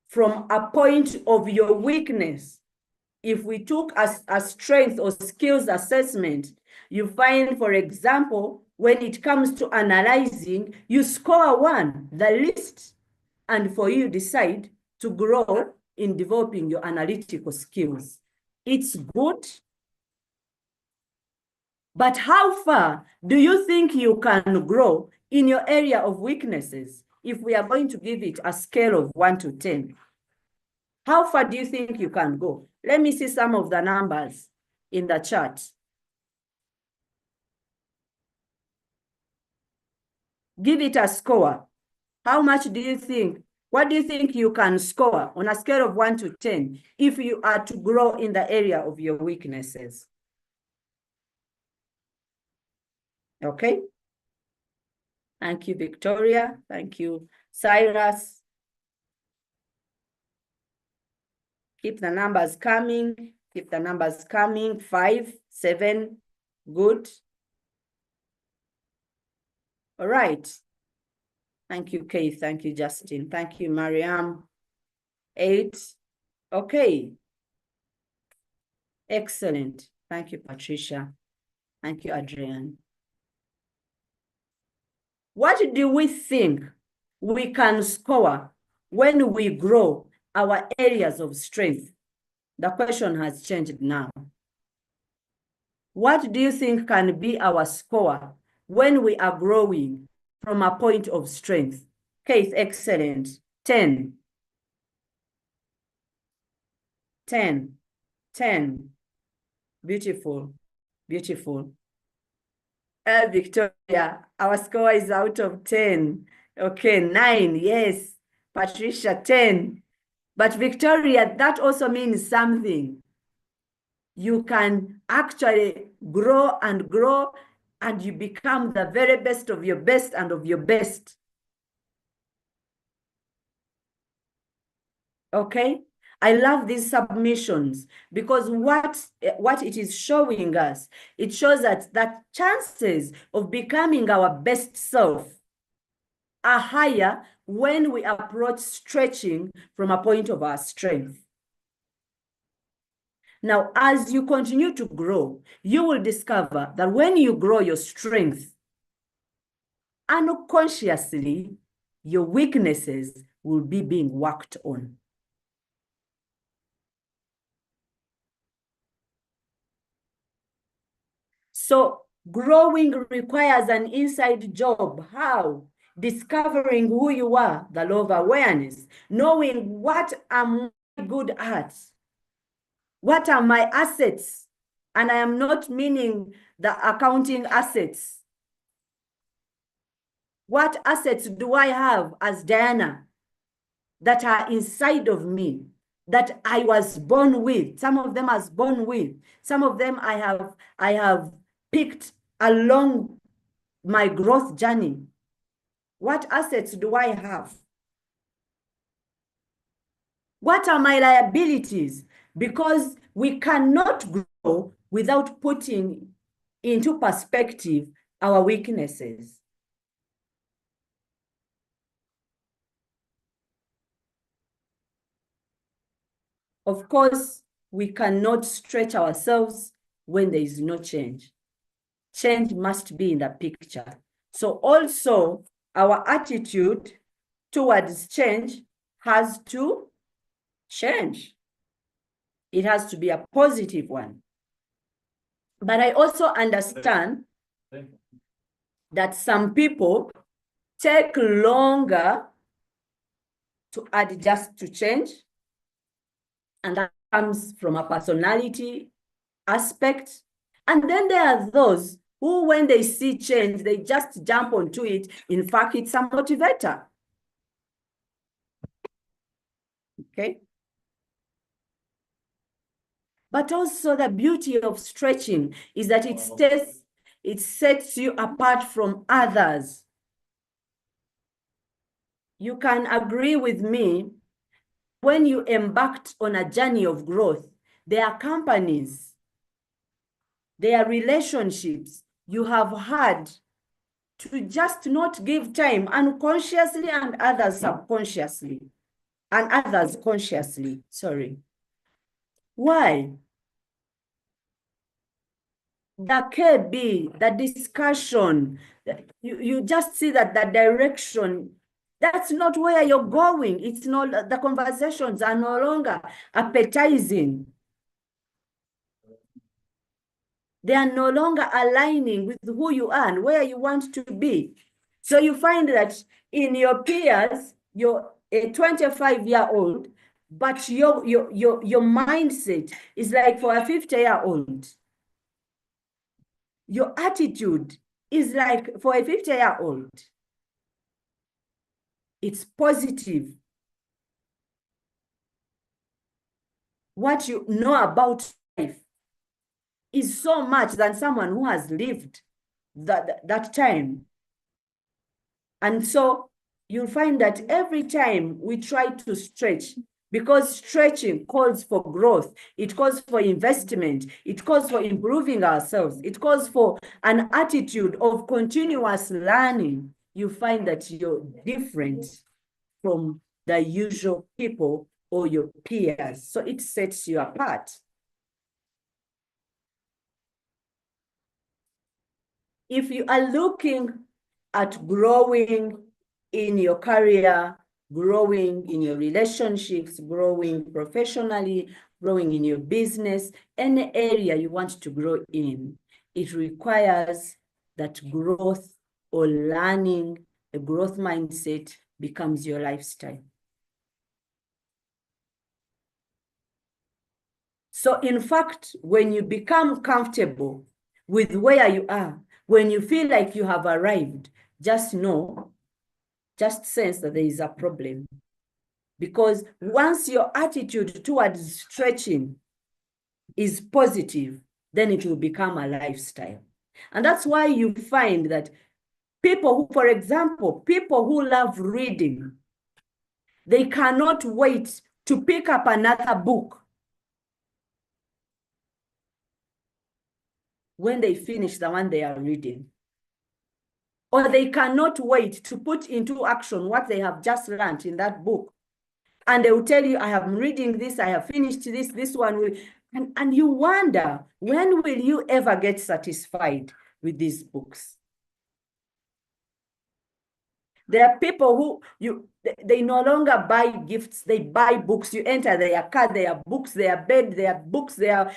from a point of your weakness. If we took a strength or skills assessment, you find, for example, when it comes to analyzing, you score 1, the least, and for you decide to grow in developing your analytical skills. It's good, but how far do you think you can grow in your area of weaknesses if we are going to give it a scale of 1 to 10? How far do you think you can go? Let me see some of the numbers in the chart. Give it a score. How much do you think? What do you think you can score on a scale of 1 to 10 if you are to grow in the area of your weaknesses? Okay. Thank you, Victoria. Thank you, Cyrus. Keep the numbers coming. Keep the numbers coming. 5, 7. Good. All right. Thank you, Keith. Thank you, Justin. Thank you, Mariam. 8. Okay. Excellent. Thank you, Patricia. Thank you, Adrian. What do we think we can score when we grow our areas of strength? The question has changed now. What do you think can be our score when we are growing from a point of strength? Keith, excellent. 10. 10. 10. Beautiful. Beautiful. Victoria, our score is out of 10. Okay, 9. Yes. Patricia, 10. But Victoria, that also means something. You can actually grow, and you become the very best of your best and of your best. Okay? I love these submissions because what it is showing us, it shows that chances of becoming our best self are higher when we approach stretching from a point of our strength. Now, as you continue to grow, you will discover that when you grow your strength, unconsciously, your weaknesses will be being worked on. So growing requires an inside job. How? Discovering who you are, the law of awareness, knowing what am I good at, what are my assets, and I am not meaning the accounting assets. What assets do I have as Diana that are inside of me, that I was born with? Some of them I was born with. Some of them I have picked along my growth journey. What assets do I have? What are my liabilities? Because we cannot grow without putting into perspective our weaknesses. Of course, we cannot stretch ourselves when there is no change. change must be in the picture. So also our attitude towards change has to change. It has to be a positive one. But I also understand that some people take longer to adjust to change, and that comes from a personality aspect. And then there are those who, when they see change, they just jump onto it. In fact, it's a motivator. Okay. But also the beauty of stretching is that it sets you apart from others. You can agree with me, when you embarked on a journey of growth, there are companies, there are relationships you have had to just not give time unconsciously and others subconsciously and others consciously, sorry. Why? The KB, the discussion, you just see that the direction, that's not where you're going. It's not, the conversations are no longer appetizing. They are no longer aligning with who you are and where you want to be. So you find that in your peers, you're a 25-year-old, but your mindset is like for a 50-year-old. Your attitude is like for a 50-year-old. It's positive. What you know about life is so much than someone who has lived that time. And so you'll find that every time we try to stretch, because stretching calls for growth, it calls for investment, it calls for improving ourselves, it calls for an attitude of continuous learning, you find that you're different from the usual people or your peers. So it sets you apart. If you are looking at growing in your career, growing in your relationships, growing professionally, growing in your business, any area you want to grow in, it requires that growth or learning, a growth mindset becomes your lifestyle. So in fact, when you become comfortable with where you are, when you feel like you have arrived, just know, just sense that there is a problem. Because once your attitude towards stretching is positive, then it will become a lifestyle. And that's why you find that people who, for example, people who love reading, they cannot wait to pick up another book when they finish the one they are reading. Or they cannot wait to put into action what they have just learned in that book. And they will tell you, I am reading this, I have finished this one will, and you wonder, when will you ever get satisfied with these books? There are people who they no longer buy gifts, they buy books. You enter their car, their books, their bed, their books, their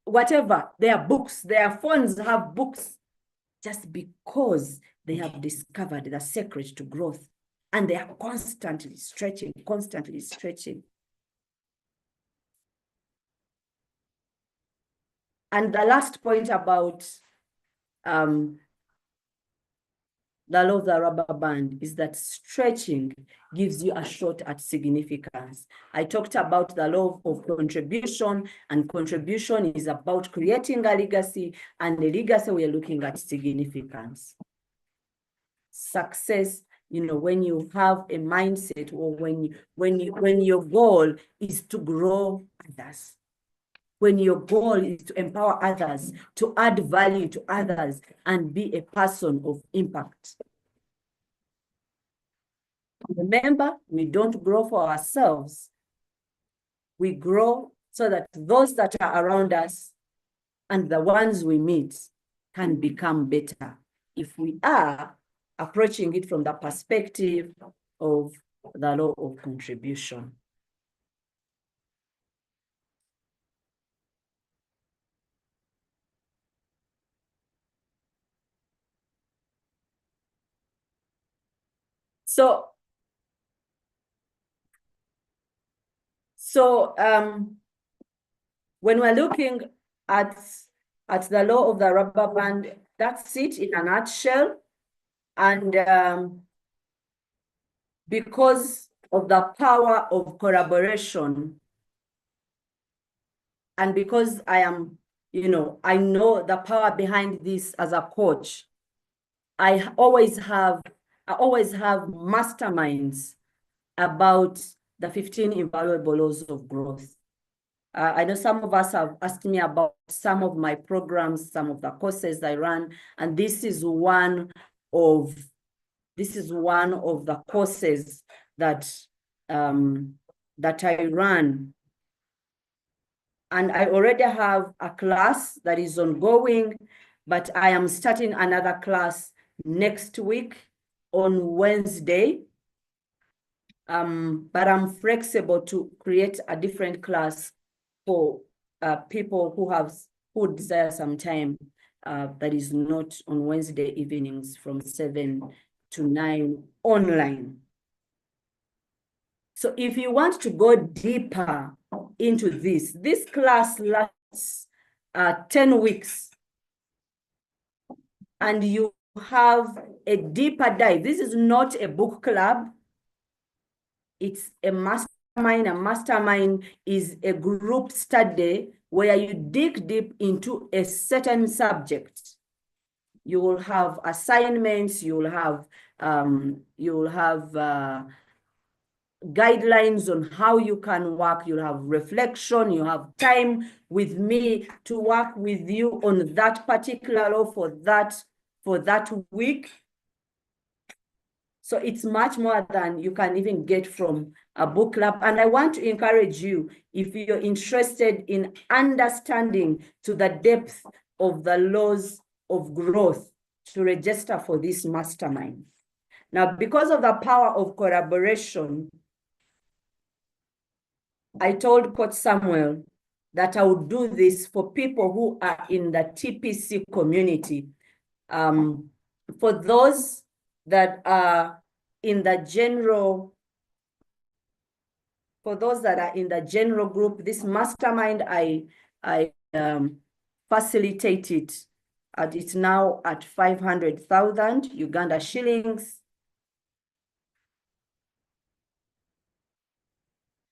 whatever, their books, their phones have books, just because they have discovered the secret to growth. And they are constantly stretching, constantly stretching. And the last point about the law of the rubber band is that stretching gives you a shot at significance. I talked about the law of contribution, and contribution is about creating a legacy, and the legacy, we are looking at significance. Success, you know, when you have a mindset, or when your goal is to grow others, when your goal is to empower others, to add value to others, and be a person of impact. Remember, we don't grow for ourselves. We grow so that those that are around us and the ones we meet can become better if we are approaching it from the perspective of the law of contribution. So when we're looking at the law of the rubber band, that's it in a nutshell. And because of the power of collaboration, and because I am, I know the power behind this as a coach, I always have masterminds about the 15 invaluable laws of growth. I know some of us have asked me about some of my programs, some of the courses I run, and this is one of the courses that I run. And I already have a class that is ongoing, but I am starting another class next week on Wednesday. But I'm flexible to create a different class for people who desire some time that is not on Wednesday evenings from 7 to 9 online. So if you want to go deeper into this class lasts 10 weeks, and you have a deeper dive. This is not a book club. It's a mastermind. A mastermind is a group study where you dig deep into a certain subject. You will have assignments, you will have guidelines on how you can work, you'll have reflection, you have time with me to work with you on that particular law for that week. So it's much more than you can even get from a book club. And I want to encourage you, if you're interested in understanding to the depth of the laws of growth, to register for this mastermind. Now, because of the power of collaboration, I told Coach Samuel that I would do this for people who are in the TPC community. For those that are in the general, group, this mastermind, I facilitate it. It's now at 500,000 Uganda shillings.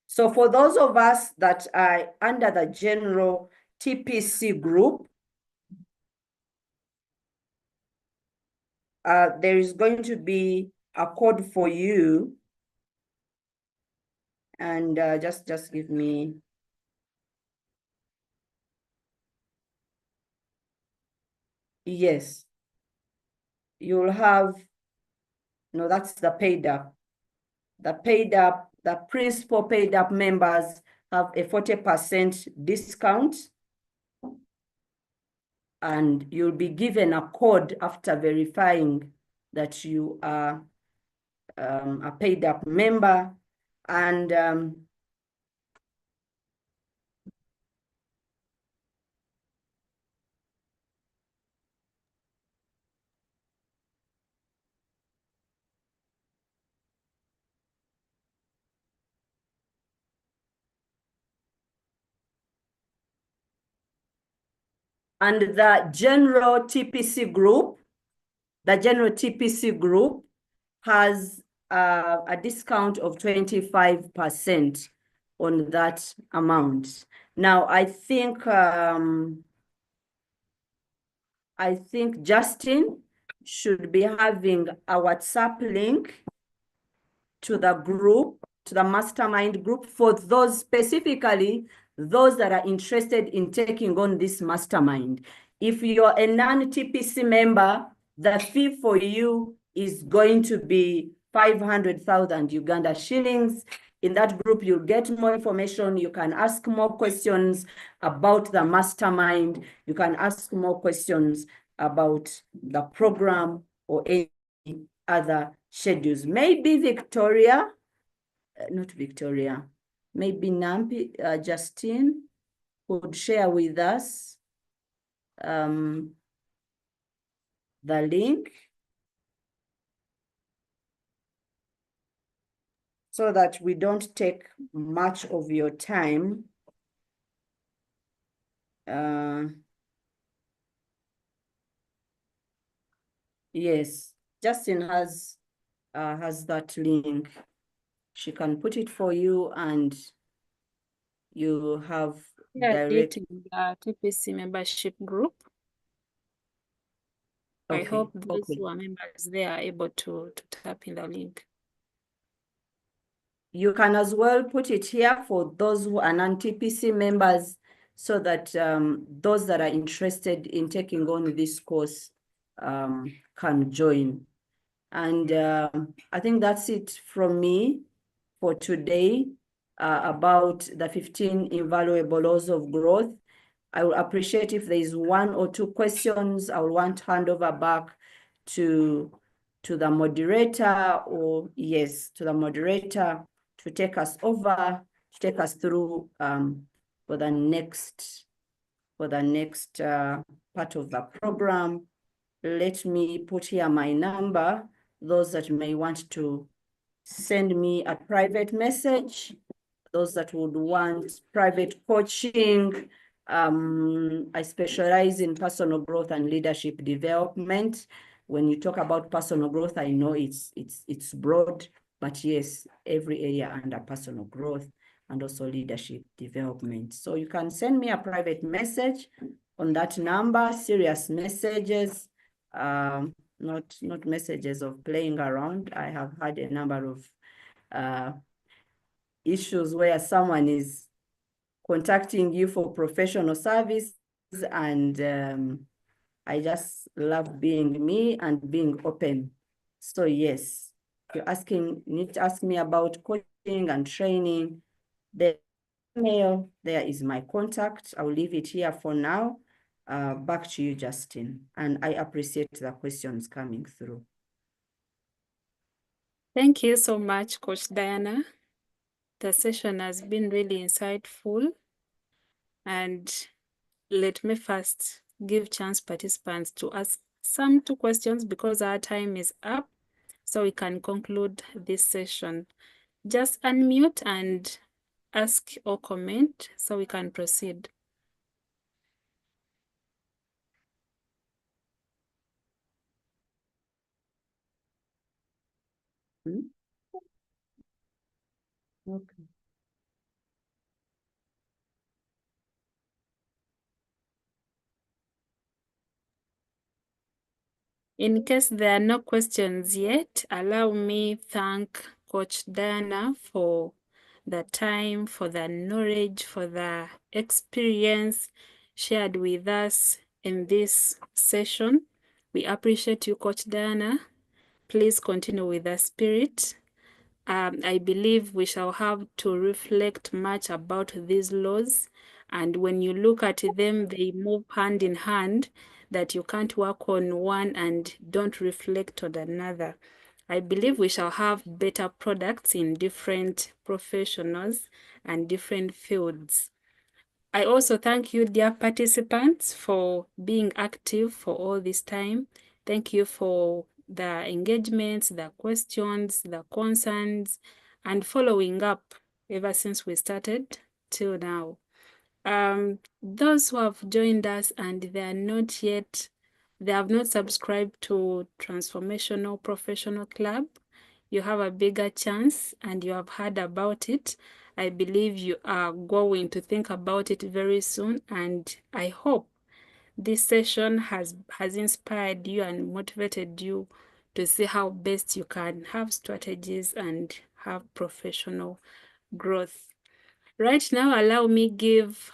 So for those of us that are under the general TPC group, there is going to be a code for you. And just give me. Yes. You'll have, no, that's the paid up. The principal paid up members have a 40% discount. And you'll be given a code after verifying that you are a paid up member. And the general TPC group, has a discount of 25% on that amount. Now, I think Justin should be having a WhatsApp link to the group, to the mastermind group, for those specifically, those that are interested in taking on this mastermind. If you're a non-TPC member, the fee for you is going to be 500,000 Uganda shillings. In that group, you'll get more information. You can ask more questions about the mastermind. You can ask more questions about the program or any other schedules. Maybe Victoria, not Victoria, maybe Nampi, Justine could share with us the link so that we don't take much of your time. Yes, Justin has that link. She can put it for you, and you have direct. In the TPC membership group. Okay. I hope those who are members, they are able to tap in the link. You can as well put it here for those who are non-TPC members, so that those that are interested in taking on this course can join. And I think that's it from me for today about the 15 invaluable laws of growth. I will appreciate if there is 1 or 2 questions. I will want to hand over back to the moderator, or yes, to the moderator to take us over, to take us through for the next part of the program. Let me put here my number. Those that may want to send me a private message, those that would want private coaching. I specialize in personal growth and leadership development. When you talk about personal growth, I know it's broad, but yes, every area under personal growth and also leadership development. So you can send me a private message on that number, serious messages, not messages of playing around. I have had a number of issues where someone is contacting you for professional service, and I just love being me and being open. So yes, if you need to ask me about coaching and training, the email, there is my contact. I'll leave it here for now. Back to you, Justin. And I appreciate the questions coming through. Thank you so much, Coach Diana. The session has been really insightful. And let me first give chance participants to ask 2 questions because our time is up, so we can conclude this session. Just unmute and ask or comment so we can proceed. Okay. In case there are no questions yet, allow me thank Coach Diana for the time, for the knowledge, for the experience shared with us in this session. We appreciate you, Coach Diana. Please continue with the spirit. I believe we shall have to reflect much about these laws. And when you look at them, they move hand in hand, that you can't work on one and don't reflect on another. I believe we shall have better products in different professionals and different fields. I also thank you, dear participants, for being active for all this time. Thank you for the engagements, the questions, the concerns, and following up ever since we started till now. Those who have joined us and they have not subscribed to Transformational Professional Club, you have a bigger chance and you have heard about it. I believe you are going to think about it very soon, and I hope this session has inspired you and motivated you to see how best you can have strategies and have professional growth. Right now, allow me give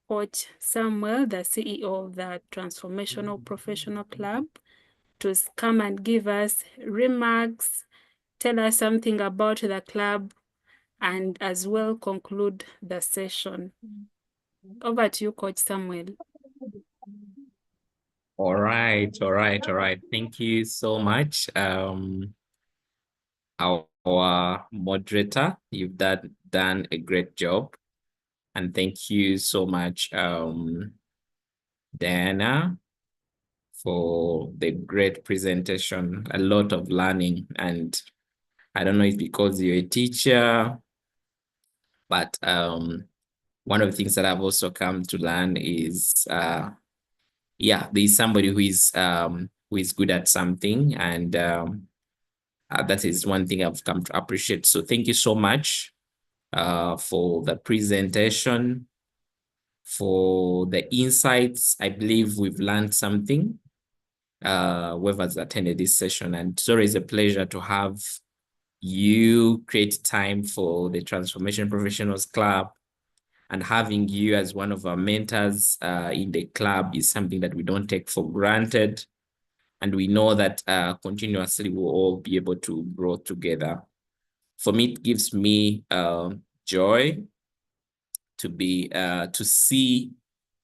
Coach Samuel, the CEO of the Transformational Professional Club, to come and give us remarks, tell us something about the club, and as well conclude the session. Over to you, Coach Samuel. All right. Thank you so much. Our moderator, you've done a great job. And thank you so much, Diana, for the great presentation, a lot of learning. And I don't know if because you're a teacher, but one of the things that I've also come to learn is, there's somebody who is good at something, and that is one thing I've come to appreciate. So thank you so much for the presentation, for the insights. I believe we've learned something, whoever's attended this session, and it's always a pleasure to have you create time for the Transformation Professionals Club, and having you as one of our mentors in the club is something that we don't take for granted. And we know that continuously we'll all be able to grow together. For me, it gives me joy to see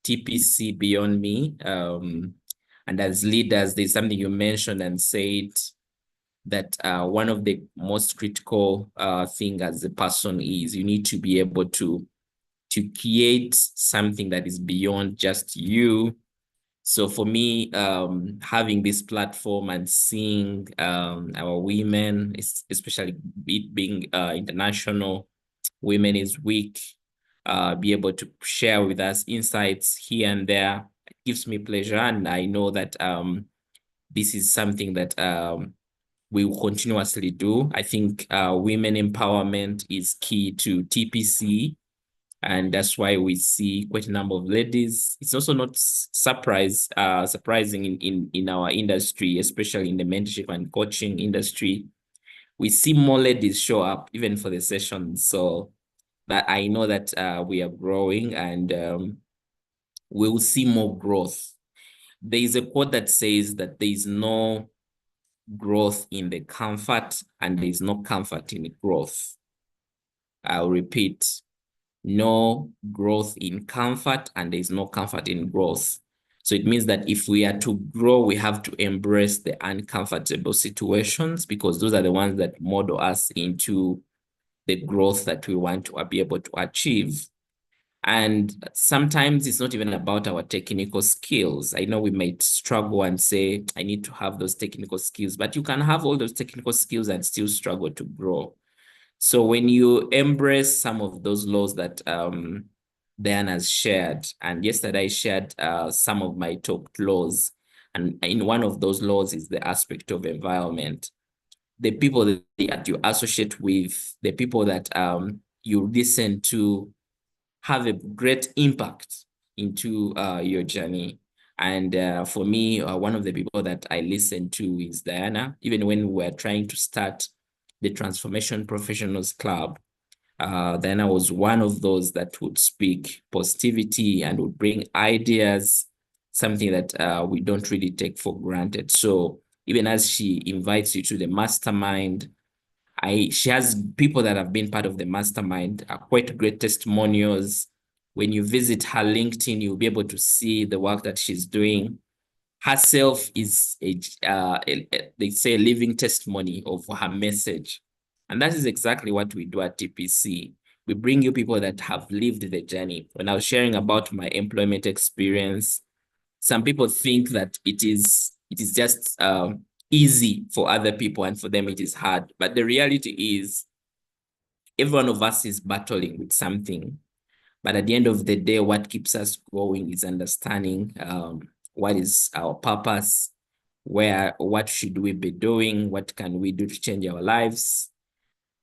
TPC beyond me. And as leaders, there's something you mentioned and said that one of the most critical thing as a person is you need to be able to create something that is beyond just you. So for me, having this platform and seeing our women, especially it being International Women's Week, be able to share with us insights here and there, it gives me pleasure. And I know that this is something that we will continuously do. I think women empowerment is key to TPC. And that's why we see quite a number of ladies. It's also not surprising in our industry, especially in the mentorship and coaching industry. We see more ladies show up even for the sessions. So that I know that we are growing, and we'll see more growth. There is a quote that says that there is no growth in the comfort, and there is no comfort in the growth. I'll repeat. No growth in comfort, and there is no comfort in growth. So it means that if we are to grow, we have to embrace the uncomfortable situations, because those are the ones that model us into the growth that we want to be able to achieve. And sometimes it's not even about our technical skills. I know we might struggle and say, I need to have those technical skills, but you can have all those technical skills and still struggle to grow. So when you embrace some of those laws that Diana has shared, and yesterday I shared some of my top laws, and in one of those laws is the aspect of environment. The people that you associate with, the people that you listen to, have a great impact into your journey. And for me, one of the people that I listen to is Diana. Even when we're trying to start the Transformation Professionals Club, Diana was one of those that would speak positivity and would bring ideas, something that we don't really take for granted. So even as she invites you to the mastermind, she has people that have been part of the mastermind, quite great testimonials. When you visit her LinkedIn, you'll be able to see the work that she's doing. Herself is they say a living testimony of her message. And that is exactly what we do at TPC. We bring you people that have lived the journey. When I was sharing about my employment experience, some people think that it is just easy for other people, and for them it is hard. But the reality is, every one of us is battling with something. But at the end of the day, what keeps us going is understanding what is our purpose, what should we be doing, what can we do to change our lives,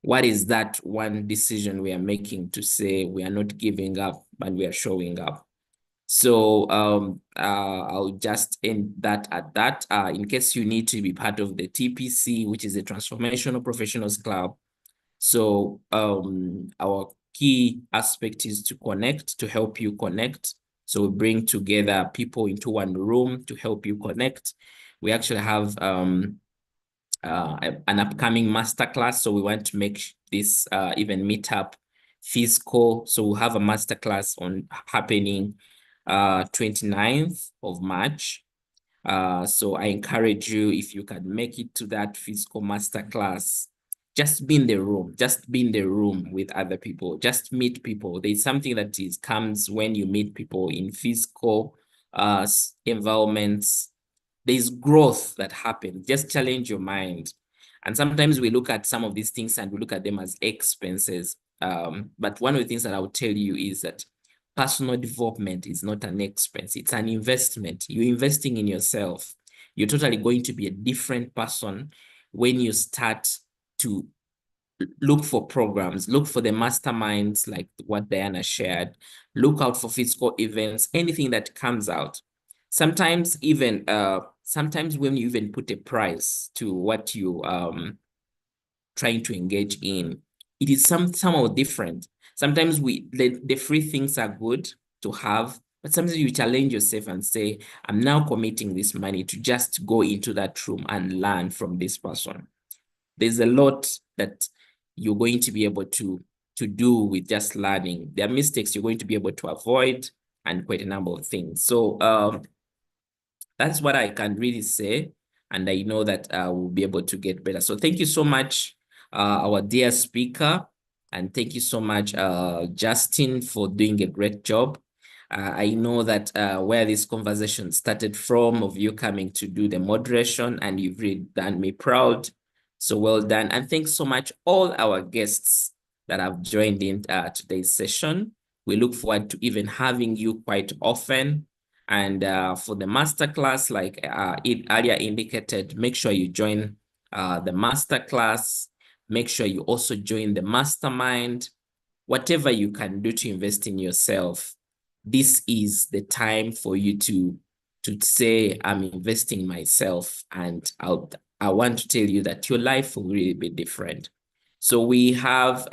what is that one decision we are making to say we are not giving up, but we are showing up. So I'll just end that at that. In case you need to be part of the TPC, which is the Transformational Professionals Club. So our key aspect is to connect, to help you connect. So we bring together people into one room to help you connect. We actually have an upcoming masterclass. So we want to make this even meetup physical. So we'll have a masterclass happening 29th of March. So I encourage you, if you can make it to that physical masterclass, just be in the room, with other people, just meet people. There's something that comes when you meet people in physical environments. There's growth that happens. Just challenge your mind. And sometimes we look at some of these things and we look at them as expenses. But one of the things that I will tell you is that personal development is not an expense. It's an investment. You're investing in yourself. You're totally going to be a different person when you start to look for programs, look for the masterminds like what Diana shared, look out for physical events, anything that comes out. Sometimes even, sometimes when you even put a price to what you trying to engage in, it is somehow different. Sometimes the free things are good to have, but sometimes you challenge yourself and say, I'm now committing this money to just go into that room and learn from this person. There's a lot that you're going to be able to do with just learning. There are mistakes you're going to be able to avoid and quite a number of things. So that's what I can really say. And I know that we'll be able to get better. So thank you so much, our dear speaker. And thank you so much, Justin, for doing a great job. I know that where this conversation started from, of you coming to do the moderation, and you've really done me proud. So well done. And thanks so much, all our guests that have joined in today's session. We look forward to even having you quite often. And for the masterclass, like it earlier indicated, make sure you join the masterclass. Make sure you also join the mastermind. Whatever you can do to invest in yourself, this is the time for you to say, I'm investing in myself. And I want to tell you that your life will really be different. So we have,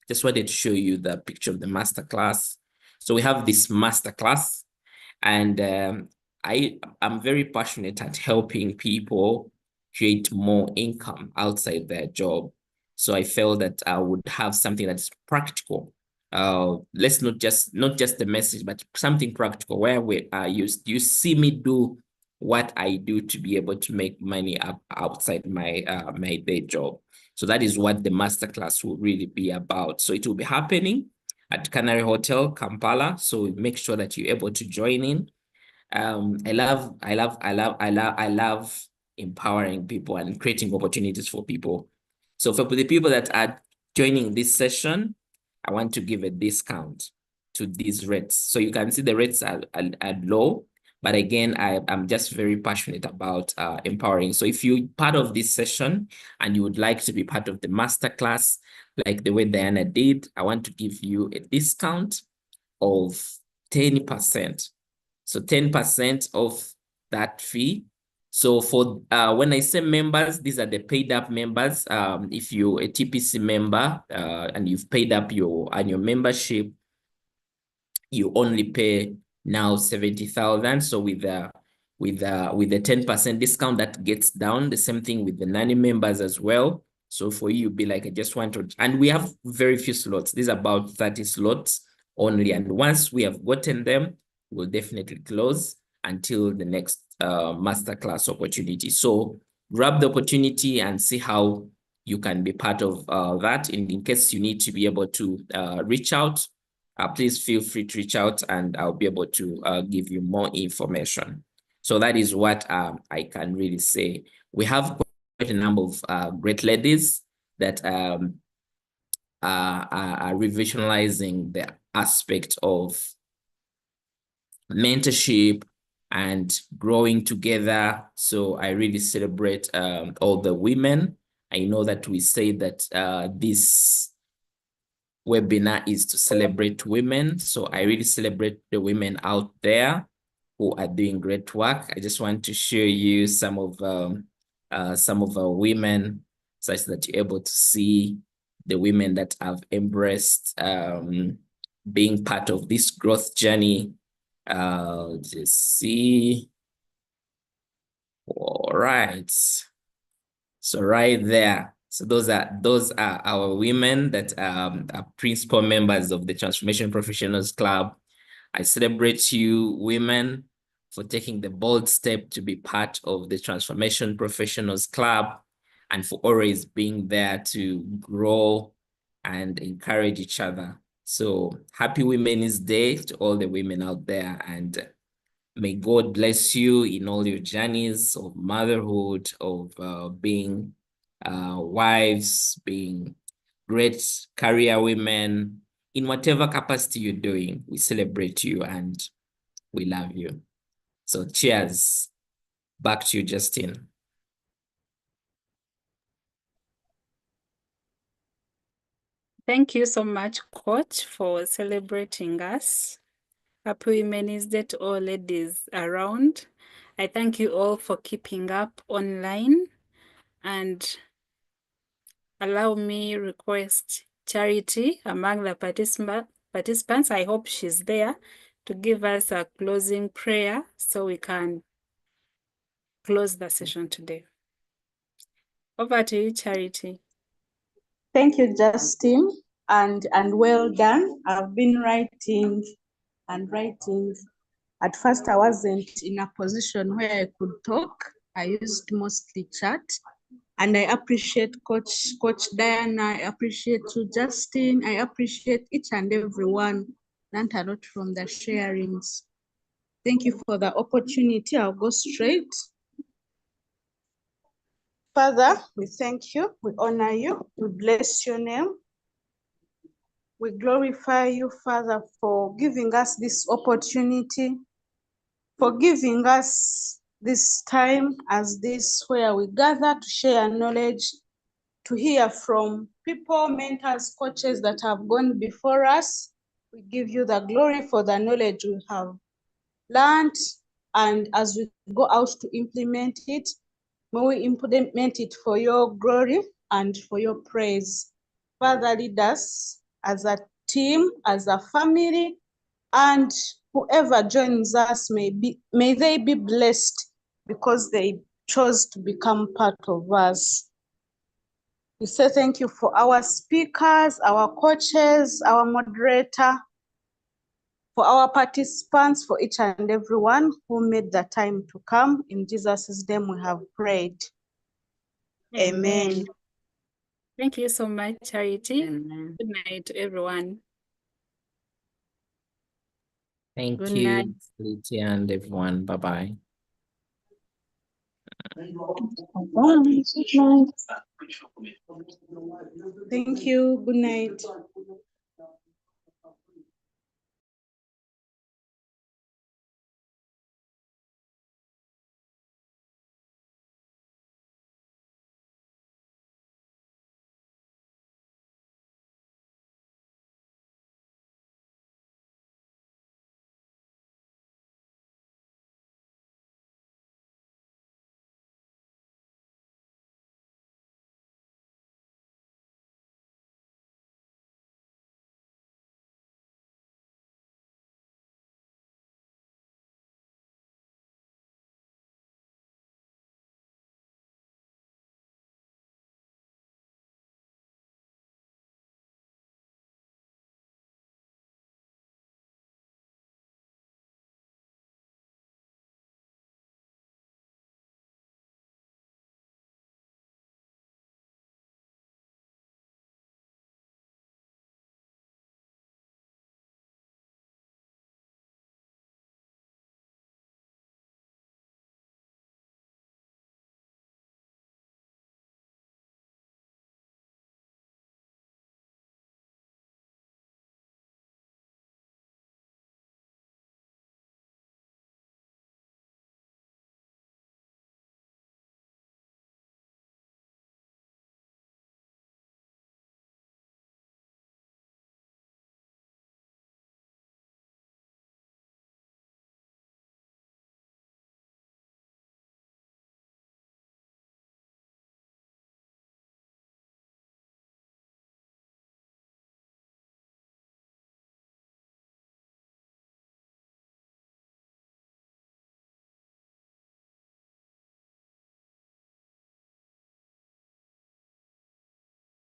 just wanted to show you the picture of the masterclass. So we have this masterclass. And I'm very passionate at helping people create more income outside their job. So I felt that I would have something that's practical. Let's not just the message, but something practical where you see me do what I do to be able to make money outside my my day job. So that is what the masterclass will really be about. So it will be happening at Canary Hotel, Kampala. So make sure that you're able to join in. I love empowering people and creating opportunities for people. So for the people that are joining this session, I want to give a discount to these rates. So you can see the rates are low, but again, I'm just very passionate about empowering. So if you're part of this session and you would like to be part of the masterclass, like the way Diana did, I want to give you a discount of 10%. So 10% of that fee. So for when I say members, these are the paid up members. If you're a TPC member and you've paid up your annual membership, you only pay now 70,000. So with the 10% discount, that gets down. The same thing with the non-members as well. So for you, be like, I just want to, and we have very few slots. These are about 30 slots only. And once we have gotten them, we'll definitely close until the next masterclass opportunity. So grab the opportunity and see how you can be part of that. In case you need to be able to reach out, please feel free to reach out and I'll be able to give you more information. So that is what I can really say. We have quite a number of great ladies that are revitalizing the aspect of mentorship and growing together. So I really celebrate all the women. I know that we say that this webinar is to celebrate women. So I really celebrate the women out there who are doing great work. I just want to show you some of our women, such that you're able to see the women that have embraced being part of this growth journey. Just see. All right. So right there. So those are our women that are principal members of the Transformational Professionals Club. I celebrate you, women, for taking the bold step to be part of the Transformation Professionals Club and for always being there to grow and encourage each other. So happy Women's Day to all the women out there, and may God bless you in all your journeys of motherhood, of being wives, being great career women, in whatever capacity you're doing. We celebrate you and we love you. So cheers. Back to you, Justine. Thank you so much, Coach, for celebrating us. Happy Women's Day to all ladies around. I thank you all for keeping up online, and allow me request Charity among the participants. I hope she's there to give us a closing prayer so we can close the session today. Over to you, Charity. Thank you, Justine, and well done. I've been writing and writing. At first, I wasn't in a position where I could talk. I used mostly chat. And I appreciate Coach Diana. I appreciate you, Justine. I appreciate each and every one. Learned a lot from the sharings. Thank you for the opportunity. I'll go straight. Father, we thank you. We honor you. We bless your name. We glorify you, Father, for giving us this opportunity, for giving us this time as this where we gather to share knowledge, to hear from people, mentors, coaches that have gone before us. We give you the glory for the knowledge we have learned, and as we go out to implement it, may we implement it for your glory and for your praise. Father, lead us as a team, as a family, and whoever joins us, may they be blessed because they chose to become part of us. We say thank you for our speakers, our coaches, our moderator, for our participants, for each and everyone who made the time to come. In Jesus' name we have prayed. Amen. Thank you so much, Charity. Amen. Good night to everyone. Thank Good you, night. Lydia, and everyone. Bye-bye. Thank you. Good night.